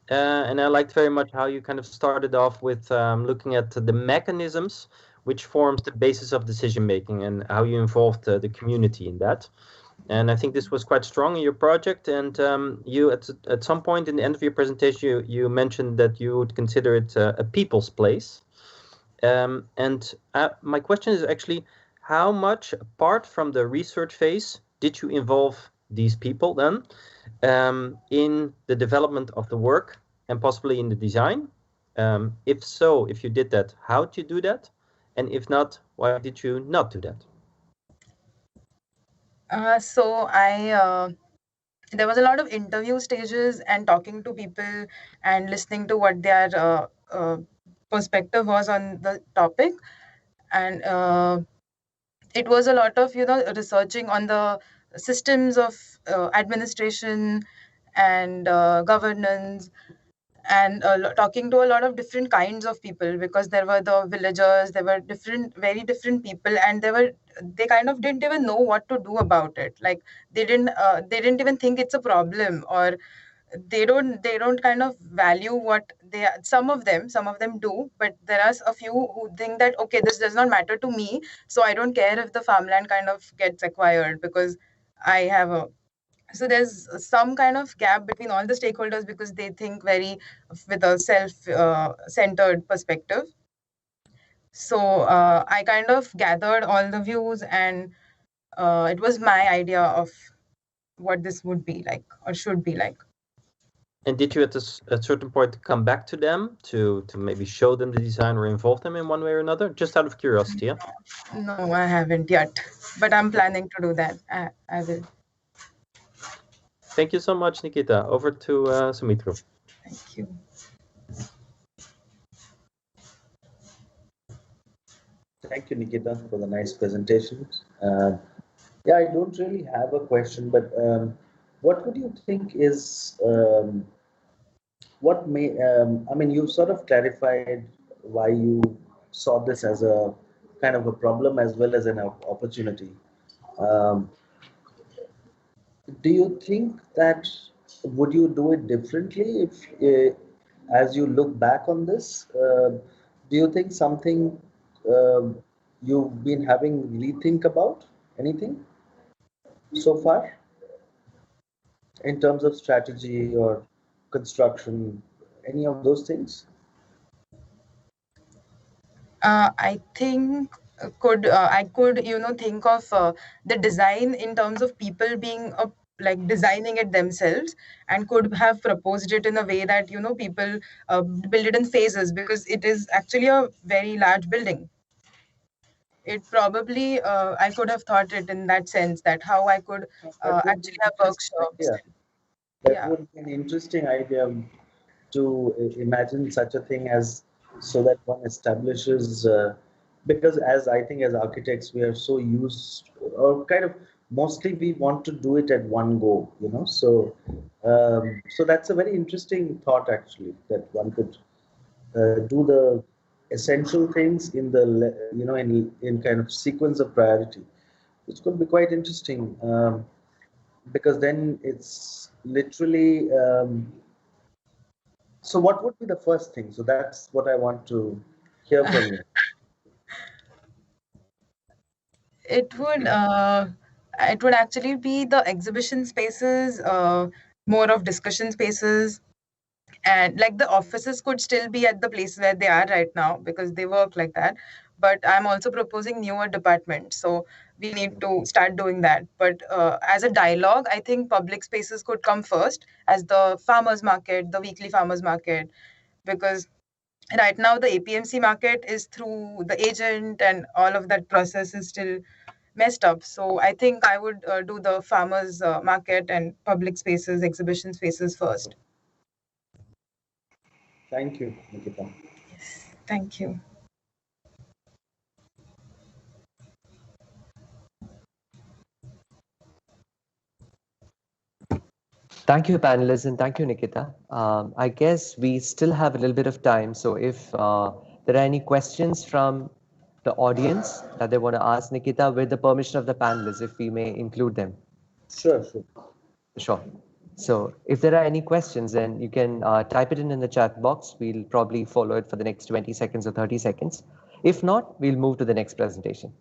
And I liked very much how you kind of started off with looking at the mechanisms which forms the basis of decision making and how you involved the community in that. And I think this was quite strong in your project. And you, at some point in the end of your presentation, you mentioned that you would consider it a people's place. And my question is actually, how much, apart from the research phase, did you involve these people then in the development of the work and possibly in the design? If so, if you did that, how did you do that? And if not, why did you not do that? So there was a lot of interview stages and talking to people and listening to what their perspective was on the topic, and it was a lot of researching on the systems of administration and governance, and talking to a lot of different kinds of people, because there were the villagers, there were very different people, and they kind of didn't even know what to do about it. Like they didn't even think it's a problem, or they don't kind of value what they are. Some of them do, but there are a few who think that okay, this does not matter to me, so I don't care if the farmland kind of gets acquired because I have a. So there's some kind of gap between all the stakeholders because they think very with a self-centered perspective. So I kind of gathered all the views, and it was my idea of what this would be like or should be like. And did you at a certain point come back to them to maybe show them the design or involve them in one way or another? Just out of curiosity, yeah? No, I haven't yet, but I'm planning to do that. I will. Thank you so much, Nikita. Over to Sumitro. Thank you. Thank you, Nikita, for the nice presentation. Yeah, I don't really have a question, but what would you think is what may, I mean, you sort of clarified why you saw this as a kind of a problem as well as an opportunity. Um, do you think that would you do it differently if, as you look back on this, do you think something you've been having rethink about anything so far in terms of strategy or construction, any of those things? I think I could think of the design in terms of people being like designing it themselves, and could have proposed it in a way that people build it in phases, because it is actually a very large building. It probably I could have thought it in that sense, that how I could That would be actually an have interesting workshops. idea. That Yeah. would be an interesting idea to imagine such a thing as so that one establishes because as I think as architects, we are so used, or kind of mostly we want to do it at one go, you know. So that's a very interesting thought actually, that one could do the essential things in the in kind of sequence of priority, which could be quite interesting, because then it's literally. So what would be the first thing? So that's what I want to hear from you. It would actually be the exhibition spaces, more of discussion spaces, and like the offices could still be at the place where they are right now because they work like that. But I'm also proposing newer departments, so we need to start doing that. But as a dialogue, I think public spaces could come first, as the farmers market, the weekly farmers market, because right now the APMC market is through the agent, and all of that process is still messed up. So I think I would do the farmers market and public spaces, exhibition spaces first. Thank you, Nikita. Yes, thank you. Thank you, panelists, and thank you, Nikita. I guess we still have a little bit of time. So if there are any questions from the audience that they want to ask Nikita, with the permission of the panelists, if we may include them. Sure. Sure. So if there are any questions, then you can type it in the chat box. We'll probably follow it for the next 20 seconds or 30 seconds. If not, we'll move to the next presentation.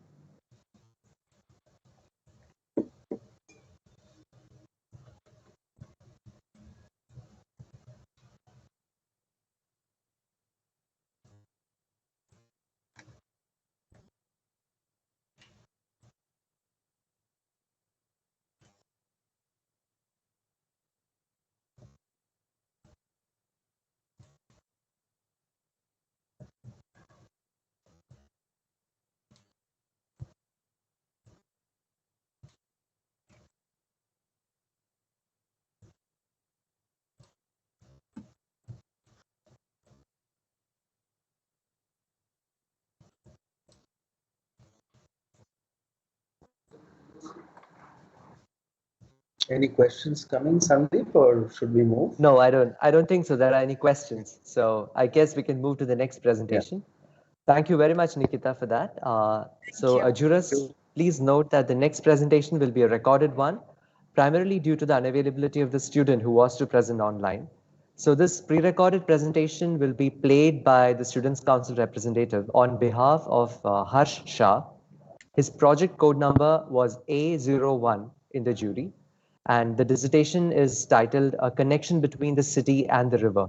Any questions coming, Sandeep, or should we move? No, I don't think so. There are any questions. So I guess we can move to the next presentation. Yeah. Thank you very much, Nikita, for that. Jurors, please note that the next presentation will be a recorded one, primarily due to the unavailability of the student who was to present online. So this pre-recorded presentation will be played by the Students' Council representative on behalf of Harsh Shah. His project code number was A01 in the jury, and the dissertation is titled A Connection Between the City and the River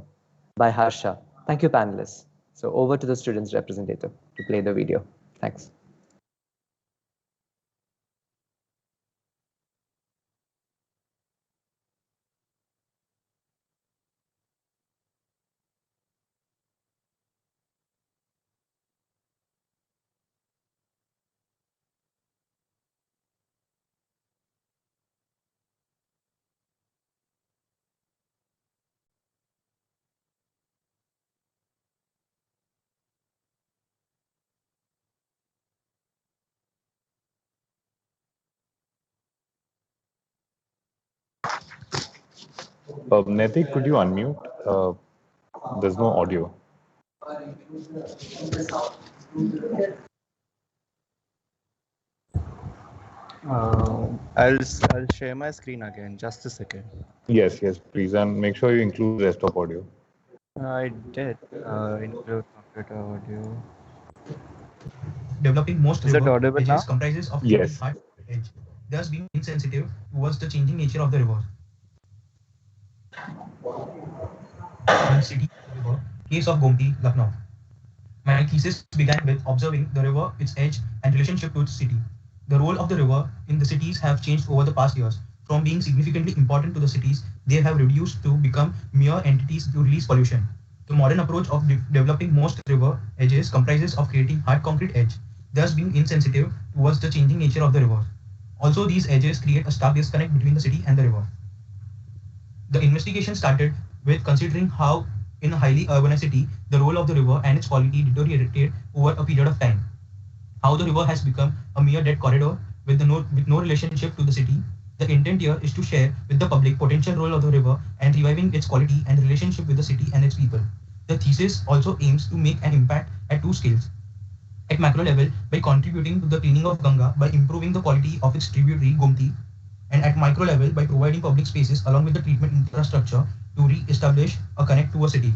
by Harsha. Thank you, panelists. So over to the students' representative to play the video. Thanks. Naitik, could you unmute? There's no audio. I'll share my screen again. Just a second. Yes, please, and make sure you include the rest of audio. I did include computer audio. Developing most Is it river audible edges now? comprises of Yes. hard edge, thus being insensitive towards the changing nature of the river. City river, case of Gomti, Lucknow. My thesis began with observing the river, its edge, and relationship to its city. The role of the river in the cities have changed over the past years. From being significantly important to the cities, they have reduced to become mere entities to release pollution. The modern approach of developing most river edges comprises of creating hard concrete edge, thus being insensitive towards the changing nature of the river. Also, these edges create a stark disconnect between the city and the river. The investigation started with considering how, in a highly urbanized city, the role of the river and its quality deteriorated over a period of time. how the river has become a mere dead corridor with no relationship to the city. The intent here is to share with the public potential role of the river and reviving its quality and relationship with the city and its people. The thesis also aims to make an impact at two scales. At macro level, by contributing to the cleaning of Ganga by improving the quality of its tributary Gomti, and at micro level by providing public spaces along with the treatment infrastructure to re-establish a connect to a city.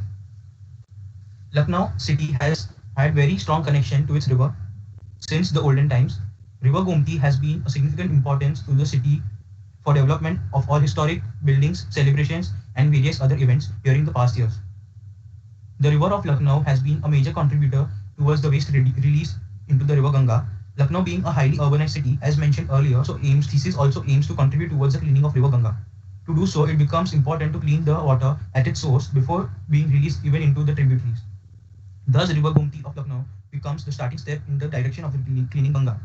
Lucknow city has had very strong connection to its river since the olden times. River Gomti has been a significant importance to the city for development of all historic buildings, celebrations, and various other events during the past years. The river of Lucknow has been a major contributor towards the waste release into the river Ganga. Lucknow being a highly urbanized city, as mentioned earlier, thesis also aims to contribute towards the cleaning of river Ganga. To do so, it becomes important to clean the water at its source before being released even into the tributaries. Thus, River Gomti of Lucknow becomes the starting step in the direction of cleaning Ganga.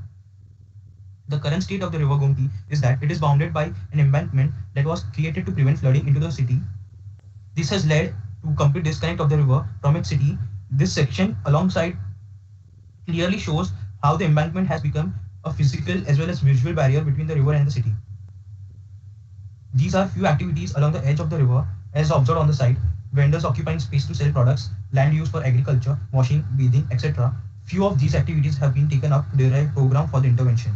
The current state of the River Gomti is that it is bounded by an embankment that was created to prevent flooding into the city. This has led to complete disconnect of the river from its city. This section alongside clearly shows how the embankment has become a physical as well as visual barrier between the river and the city. These are few activities along the edge of the river as observed on the site. Vendors occupying space to sell products, land used for agriculture, washing, bathing, etc. Few of these activities have been taken up to derive a program for the intervention.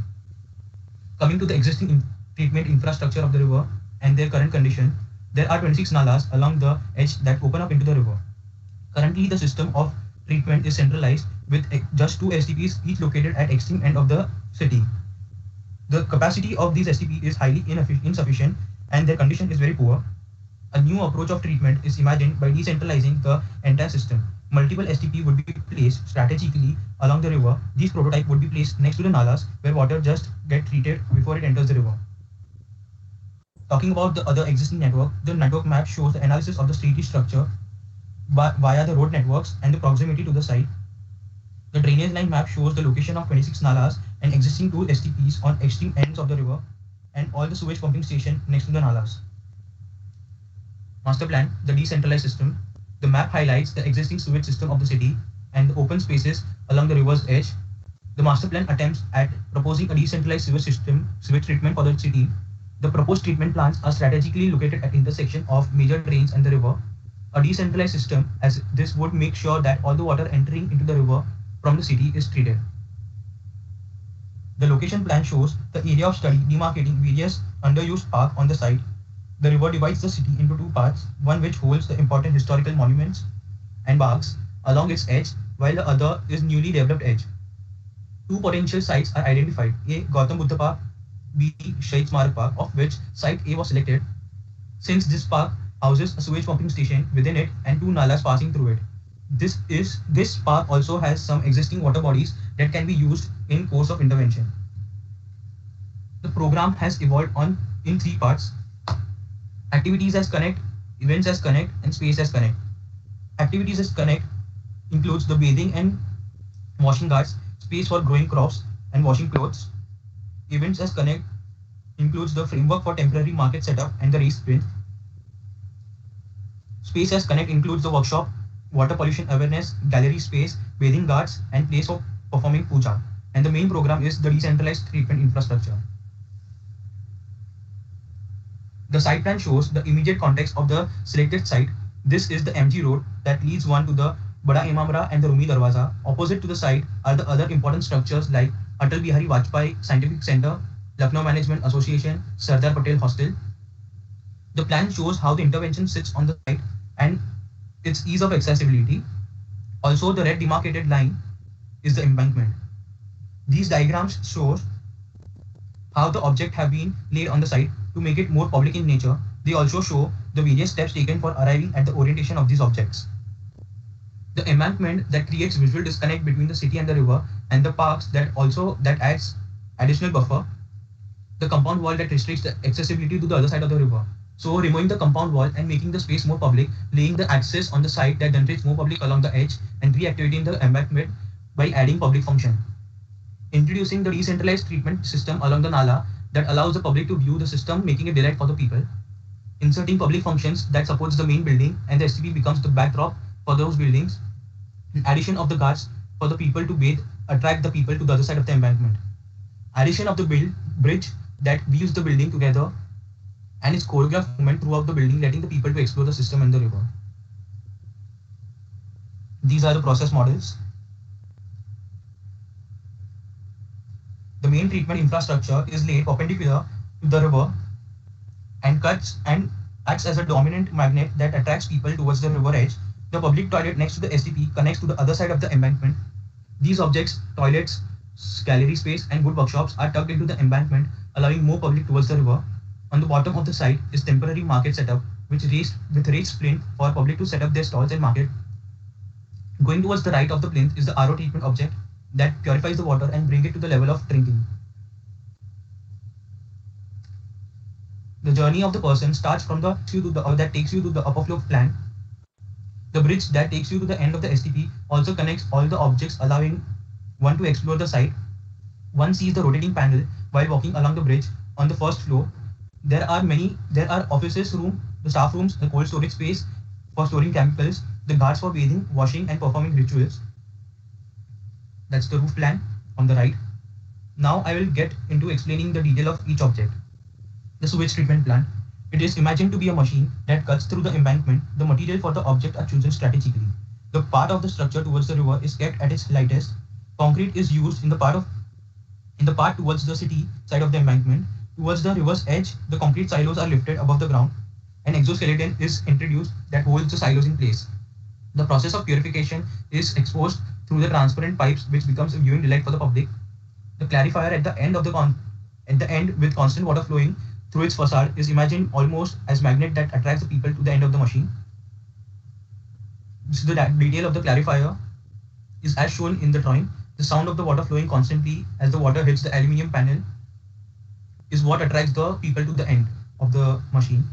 Coming to the existing treatment infrastructure of the river and their current condition, there are 26 nalas along the edge that open up into the river. Currently, the system of treatment is centralized with just 2 STPs each located at extreme end of the city. The capacity of these STP is highly insufficient and their condition is very poor. A new approach of treatment is imagined by decentralizing the entire system. Multiple STP would be placed strategically along the river. These prototypes would be placed next to the nalas where water just gets treated before it enters the river. Talking about the other existing network, the network map shows the analysis of the street structure via the road networks and the proximity to the site. The drainage line map shows the location of 26 nalas and existing 2 STPs on extreme ends of the river and all the sewage pumping station next to the nalas. Master plan, the decentralized system. The map highlights the existing sewage system of the city and the open spaces along the river's edge. The master plan attempts at proposing a decentralized sewage treatment for the city. The proposed treatment plants are strategically located at intersection of major drains and the river. A decentralized system as this would make sure that all the water entering into the river from the city is treated. The location plan shows the area of study demarcating various underused park on the site. The river divides the city into 2 parts, one which holds the important historical monuments and parks along its edge, while the other is newly developed edge. 2 potential sites are identified, A. Gautam Buddha Park, B. Shahid Smarak Park, of which site A was selected, since this park houses a sewage pumping station within it and 2 nalas passing through it. This park also has some existing water bodies that can be used in course of intervention. The program has evolved in 3 parts: activities as connect, events as connect, and space as connect. Activities as connect includes the bathing and washing guards, space for growing crops and washing clothes. Events as connect includes the framework for temporary market setup and the race sprint. Space as connect includes the workshop, water pollution awareness, gallery space, bathing guards, and place of performing puja. And the main program is the decentralized treatment infrastructure. The site plan shows the immediate context of the selected site. This is the MG road that leads one to the Bada Imamra and the Rumi Darwaza. Opposite to the site are the other important structures like Atal Bihari Vajpayee Scientific Center, Lucknow Management Association, Sardar Patel Hostel. The plan shows how the intervention sits on the site and its ease of accessibility. Also, the red demarcated line is the embankment. These diagrams show how the objects have been laid on the site to make it more public in nature. They also show the various steps taken for arriving at the orientation of these objects. The embankment that creates visual disconnect between the city and the river, and the parks that adds additional buffer. The compound wall that restricts the accessibility to the other side of the river. So removing the compound wall and making the space more public, laying the access on the site that generates more public along the edge, and reactivating the embankment by adding public function. Introducing the decentralized treatment system along the Nala that allows the public to view the system, making it delight for the people. Inserting public functions that supports the main building, and the STP becomes the backdrop for those buildings. Addition of the guards for the people to bathe attract the people to the other side of the embankment. Addition of the bridge that weaves the building together and its choreographed movement throughout the building, letting the people to explore the system and the river. These are the process models. The main treatment infrastructure is laid perpendicular to the river and cuts and acts as a dominant magnet that attracts people towards the river edge. The public toilet next to the STP connects to the other side of the embankment. These objects, toilets, gallery space, and good workshops are tucked into the embankment, allowing more public towards the river. On the bottom of the site is temporary market setup, with raised plinth for public to set up their stalls and market. Going towards the right of the plinth is the RO treatment object that purifies the water and bring it to the level of drinking. The journey of the person starts from that takes you to the upper floor plan. The bridge that takes you to the end of the STP also connects all the objects, allowing one to explore the site. One sees the rotating panel while walking along the bridge. On the first floor, there are offices room, the staff rooms, the cold storage space for storing chemicals, the guards for bathing, washing, and performing rituals. That's the roof plan on the right. Now I will get into explaining the detail of each object. The sewage treatment plant. It is imagined to be a machine that cuts through the embankment. The material for the object are chosen strategically. The part of the structure towards the river is kept at its lightest. Concrete is used in the part towards the city side of the embankment. Towards the river's edge, the concrete silos are lifted above the ground. An exoskeleton is introduced that holds the silos in place. The process of purification is exposed through the transparent pipes, which becomes a viewing delight for the public. The clarifier at the end with constant water flowing through its facade is imagined almost as magnet that attracts the people to the end of the machine. This is the detail of the clarifier is as shown in the drawing. The sound of the water flowing constantly as the water hits the aluminium panel is what attracts the people to the end of the machine.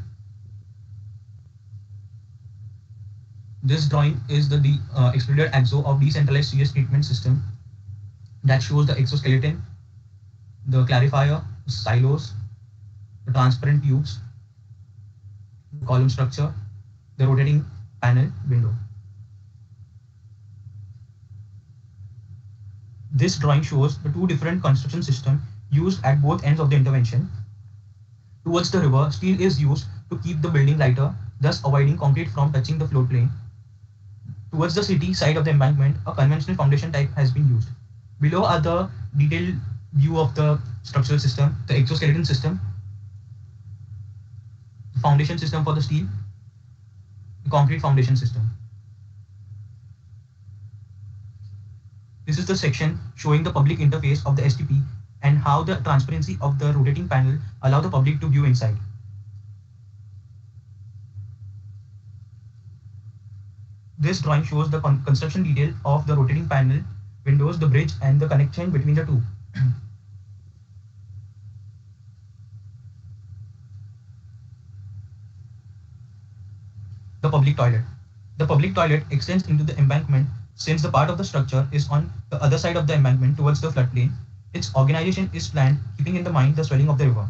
This drawing is the extruded axo of decentralized sewage treatment system that shows the exoskeleton, the clarifier, silos, the transparent tubes, the column structure, the rotating panel window. This drawing shows the two different construction systems used at both ends of the intervention. Towards the river, steel is used to keep the building lighter, thus avoiding concrete from touching the floor plane. Towards the city side of the embankment, a conventional foundation type has been used. Below are the detailed view of the structural system, the exoskeleton system, the foundation system for the steel, the concrete foundation system. This is the section showing the public interface of the STP and how the transparency of the rotating panel allow the public to view inside. This drawing shows the construction detail of the rotating panel, windows, the bridge, and the connection between the two. The public toilet. The public toilet extends into the embankment since the part of the structure is on the other side of the embankment towards the floodplain. Its organization is planned keeping in mind the swelling of the river.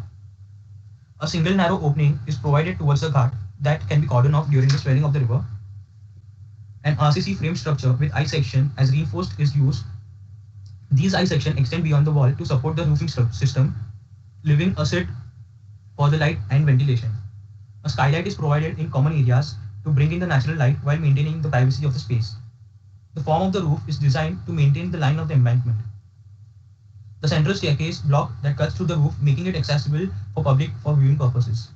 A single narrow opening is provided towards the ghat that can be cordoned off during the swelling of the river. An RCC frame structure with I section as reinforced is used. These I section extend beyond the wall to support the roofing system, leaving a slit for the light and ventilation. A skylight is provided in common areas to bring in the natural light while maintaining the privacy of the space. The form of the roof is designed to maintain the line of the embankment. The central staircase block that cuts through the roof, making it accessible for public for viewing purposes.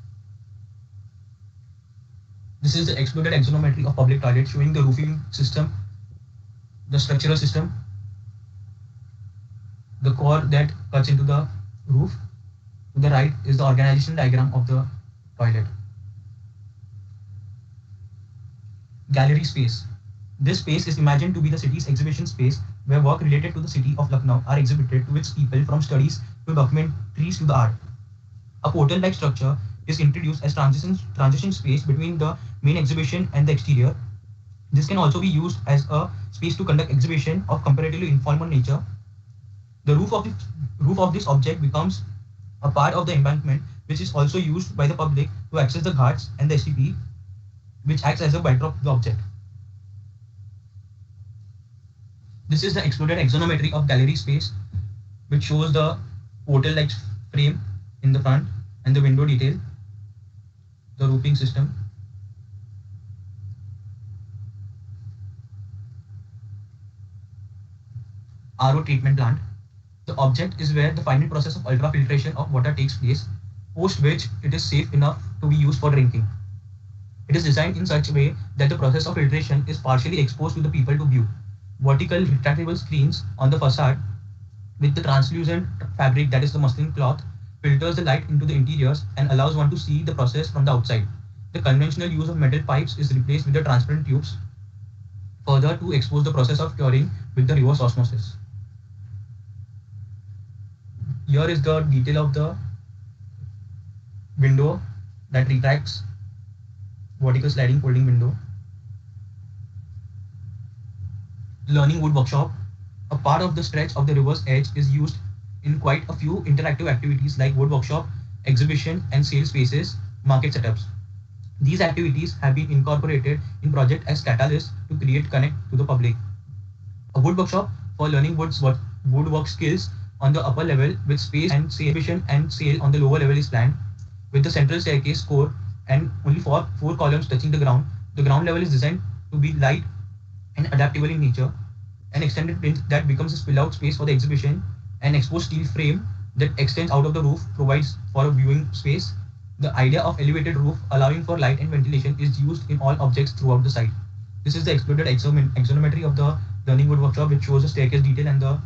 This is the exploded axonometry of public toilet showing the roofing system, the structural system, the core that cuts into the roof. To the right is the organization diagram of the toilet. Gallery space. This space is imagined to be the city's exhibition space where work related to the city of Lucknow are exhibited to its people, from studies to documentaries to the art. A portal-like structure is introduced as transition space between the main exhibition and the exterior. This can also be used as a space to conduct exhibition of comparatively informal nature. The roof of this object becomes a part of the embankment, which is also used by the public to access the ghats and the STP, which acts as a backdrop of the object. This is the exploded axonometry of gallery space, which shows the portal-like frame in the front and the window detail, the roofing system. RO treatment plant. The object is where the final process of ultrafiltration of water takes place, post which it is safe enough to be used for drinking. It is designed in such a way that the process of filtration is partially exposed to the people to view. Vertical retractable screens on the facade with the translucent fabric, that is the muslin cloth, filters the light into the interiors and allows one to see the process from the outside. The conventional use of metal pipes is replaced with the transparent tubes, further to expose the process of curing with the reverse osmosis. Here is the detail of the window that retracts, vertical sliding folding window. Learning wood workshop. A part of the stretch of the river's edge is used in quite a few interactive activities like wood workshop, exhibition and sale spaces, market setups. These activities have been incorporated in project as catalysts to create connect to the public. A wood workshop for learning woodwork skills on the upper level with space and exhibition and sale on the lower level is planned, with the central staircase core and only four columns touching the ground. The ground level is designed to be light and adaptable in nature. An extended plinth that becomes a spill out space for the exhibition. An exposed steel frame that extends out of the roof provides for a viewing space. The idea of elevated roof allowing for light and ventilation is used in all objects throughout the site. This is the exploded axonometry of the learning wood workshop, which shows the staircase detail and the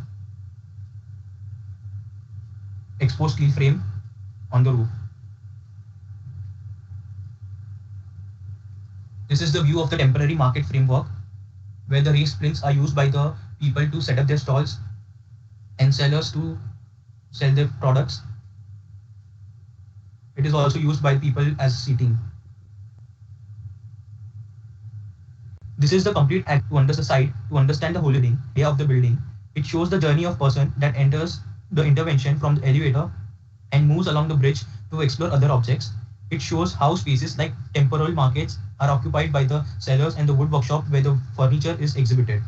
exposed steel frame on the roof. This is the view of the temporary market framework, where the raised plinths are used by the people to set up their stalls and sellers to sell their products. It is also used by people as seating. This is the complete act to understand the site, to understand the whole building, area of the building. It shows the journey of person that enters the intervention from the elevator and moves along the bridge to explore other objects. It shows how spaces like temporal markets are occupied by the sellers and the wood workshop where the furniture is exhibited.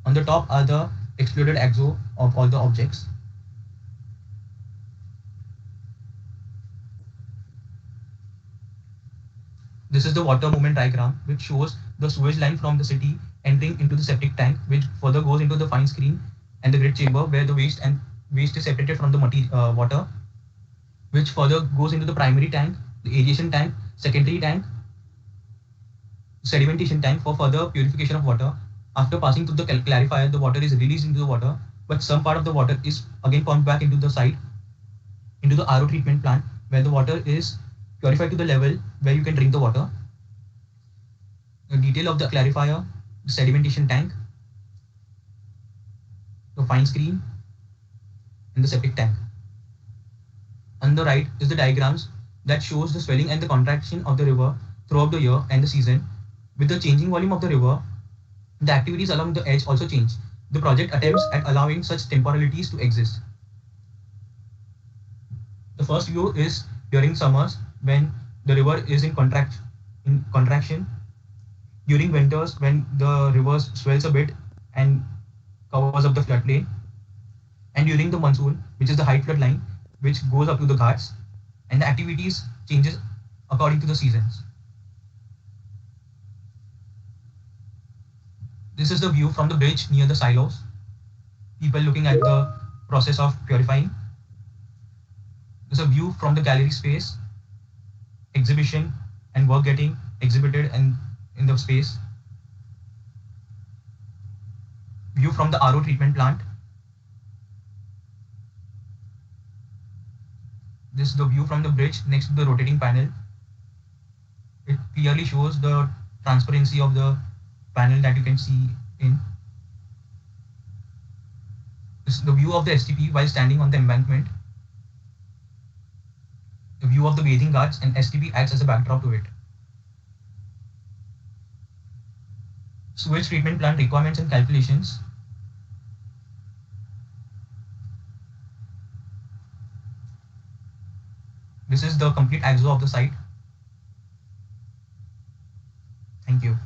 On the top are the exploded axo of all the objects. This is the water movement diagram, which shows the sewage line from the city entering into the septic tank, which further goes into the fine screen and the grid chamber where the waste is separated from the water, which further goes into the primary tank, the aeration tank, secondary tank, sedimentation tank for further purification of water. After passing through the clarifier, the water is released into the water, but some part of the water is again pumped back into the site, into the RO treatment plant, where the water is purified to the level where you can drink the water. The detail of the clarifier, the sedimentation tank, the fine screen, and the septic tank. On the right is the diagrams that shows the swelling and the contraction of the river throughout the year and the season. With the changing volume of the river, the activities along the edge also change. The project attempts at allowing such temporalities to exist. The first view is during summers when the river is in contraction. During winters when the river swells a bit and covers up the floodplain. And during the monsoon, which is the high flood line, which goes up to the ghats, and the activities changes according to the seasons. This is the view from the bridge near the silos. People looking at the process of purifying. This is a view from the gallery space, exhibition and work getting exhibited and in the space. View from the RO treatment plant. This is the view from the bridge next to the rotating panel. It clearly shows the transparency of the panel that you can see in. This is the view of the STP while standing on the embankment. The view of the bathing ghats, and STP acts as a backdrop to it. Sewage treatment plant requirements and calculations. This is the complete axo of the site. Thank you.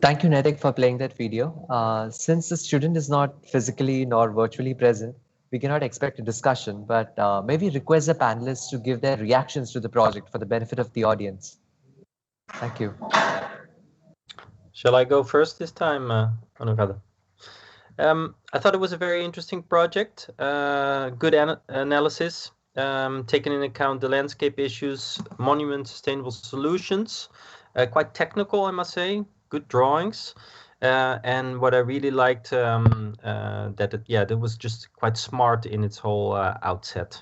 Thank you, Naitik, for playing that video. Since the student is not physically nor virtually present, we cannot expect a discussion, but maybe request the panelists to give their reactions to the project for the benefit of the audience. Thank you. Shall I go first this time, Anurada? I thought it was a very interesting project, good analysis, taking into account the landscape issues, monument sustainable solutions, quite technical, I must say, good drawings. And what I really liked, that was just quite smart in its whole outset.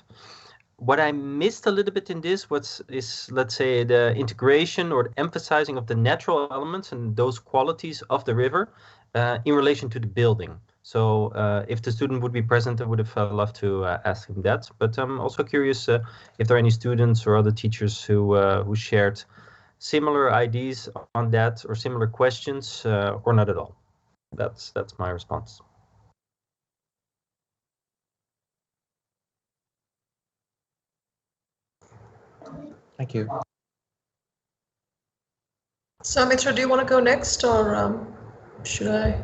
What I missed a little bit in this is, let's say, the integration or the emphasizing of the natural elements and those qualities of the river in relation to the building. So if the student would be present, I would have loved to ask him that. But I'm also curious if there are any students or other teachers who shared similar ideas on that or similar questions or not at all. That's my response. Thank you. Soumitra, do you want to go next, or should I?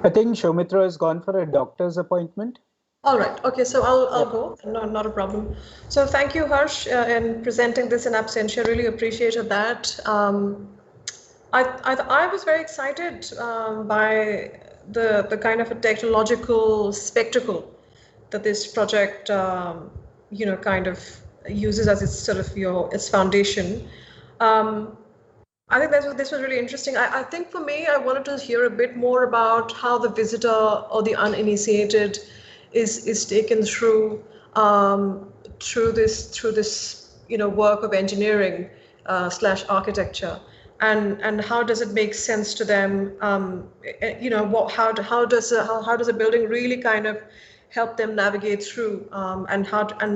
I think Soumitra has gone for a doctor's appointment. All right. Okay. So I'll go. No, not a problem. So thank you, Harsh, in presenting this in absentia. Really appreciated that. I was very excited by the kind of a technological spectacle that this project kind of uses as its sort of its foundation. I think this was really interesting. I think for me, I wanted to hear a bit more about how the visitor or the uninitiated is taken through this work of engineering / architecture, and how does it make sense to them? How does a building really kind of help them navigate through, and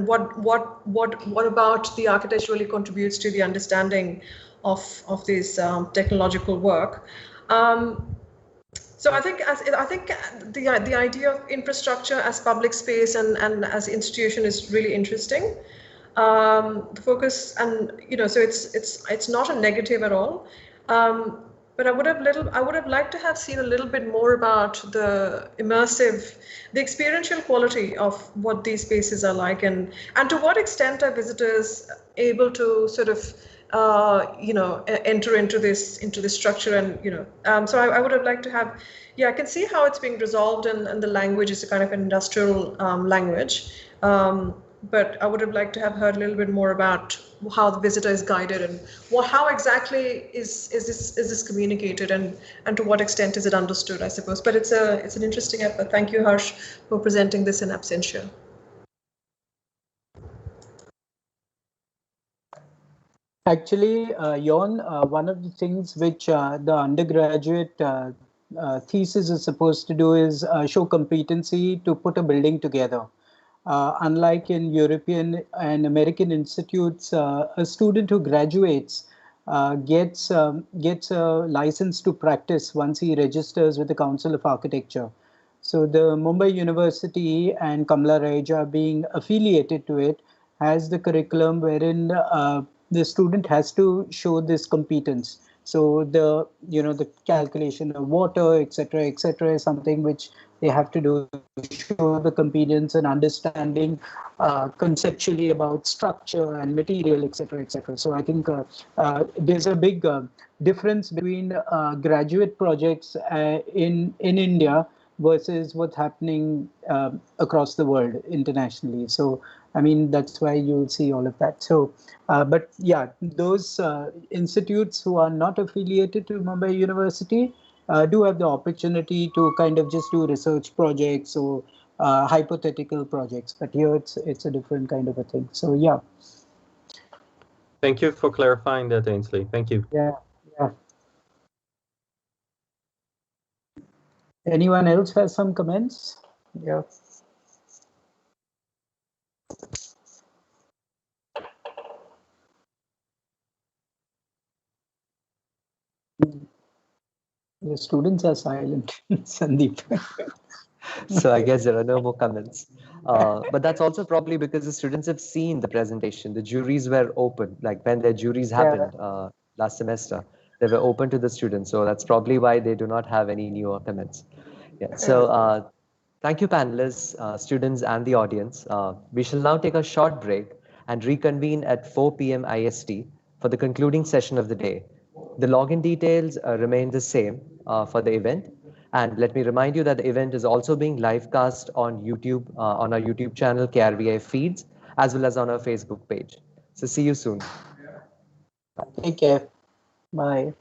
what about the architecture really contributes to the understanding of this technological work. So I think the idea of infrastructure as public space and as institution is really interesting. The focus, and so it's not a negative at all. But I would have liked to have seen a little bit more about the experiential quality of what these spaces are like, and to what extent are visitors able to sort of enter into this structure, and so I would have liked to have, I can see how it's being resolved, and the language is a kind of an industrial language, but I would have liked to have heard a little bit more about how the visitor is guided, and how exactly is this communicated, and to what extent is it understood, I suppose. But it's an interesting effort. Thank you, Harsh, for presenting this in absentia. Actually, Jon, one of the things which the undergraduate thesis is supposed to do is show competency to put a building together. Unlike in European and American institutes, a student who graduates gets a license to practice once he registers with the Council of Architecture. So the Mumbai University and Kamala Raja, being affiliated to it, has the curriculum wherein the student has to show this competence. So the calculation of water, etc., is something which they have to do, show the competence and understanding conceptually about structure and material, etc., etc. So I think there's a big difference between graduate projects in India versus what's happening across the world internationally. So I mean, that's why you'll see all of that. So, but yeah, those institutes who are not affiliated to Mumbai University do have the opportunity to kind of just do research projects or hypothetical projects. But here it's a different kind of a thing. So yeah. Thank you for clarifying that, Ainsley. Thank you. Yeah. Anyone else has some comments? Yeah. The students are silent, Sandeep. So I guess there are no more comments. But that's also probably because the students have seen the presentation. The juries were open, like when their juries happened last semester, they were open to the students. So that's probably why they do not have any newer comments. Yeah. So thank you, panelists, students, and the audience. We shall now take a short break and reconvene at 4 p.m. IST for the concluding session of the day. The login details remain the same for the event. And let me remind you that the event is also being live cast on YouTube, on our YouTube channel, KRVI Feeds, as well as on our Facebook page. So see you soon. Take care. Bye.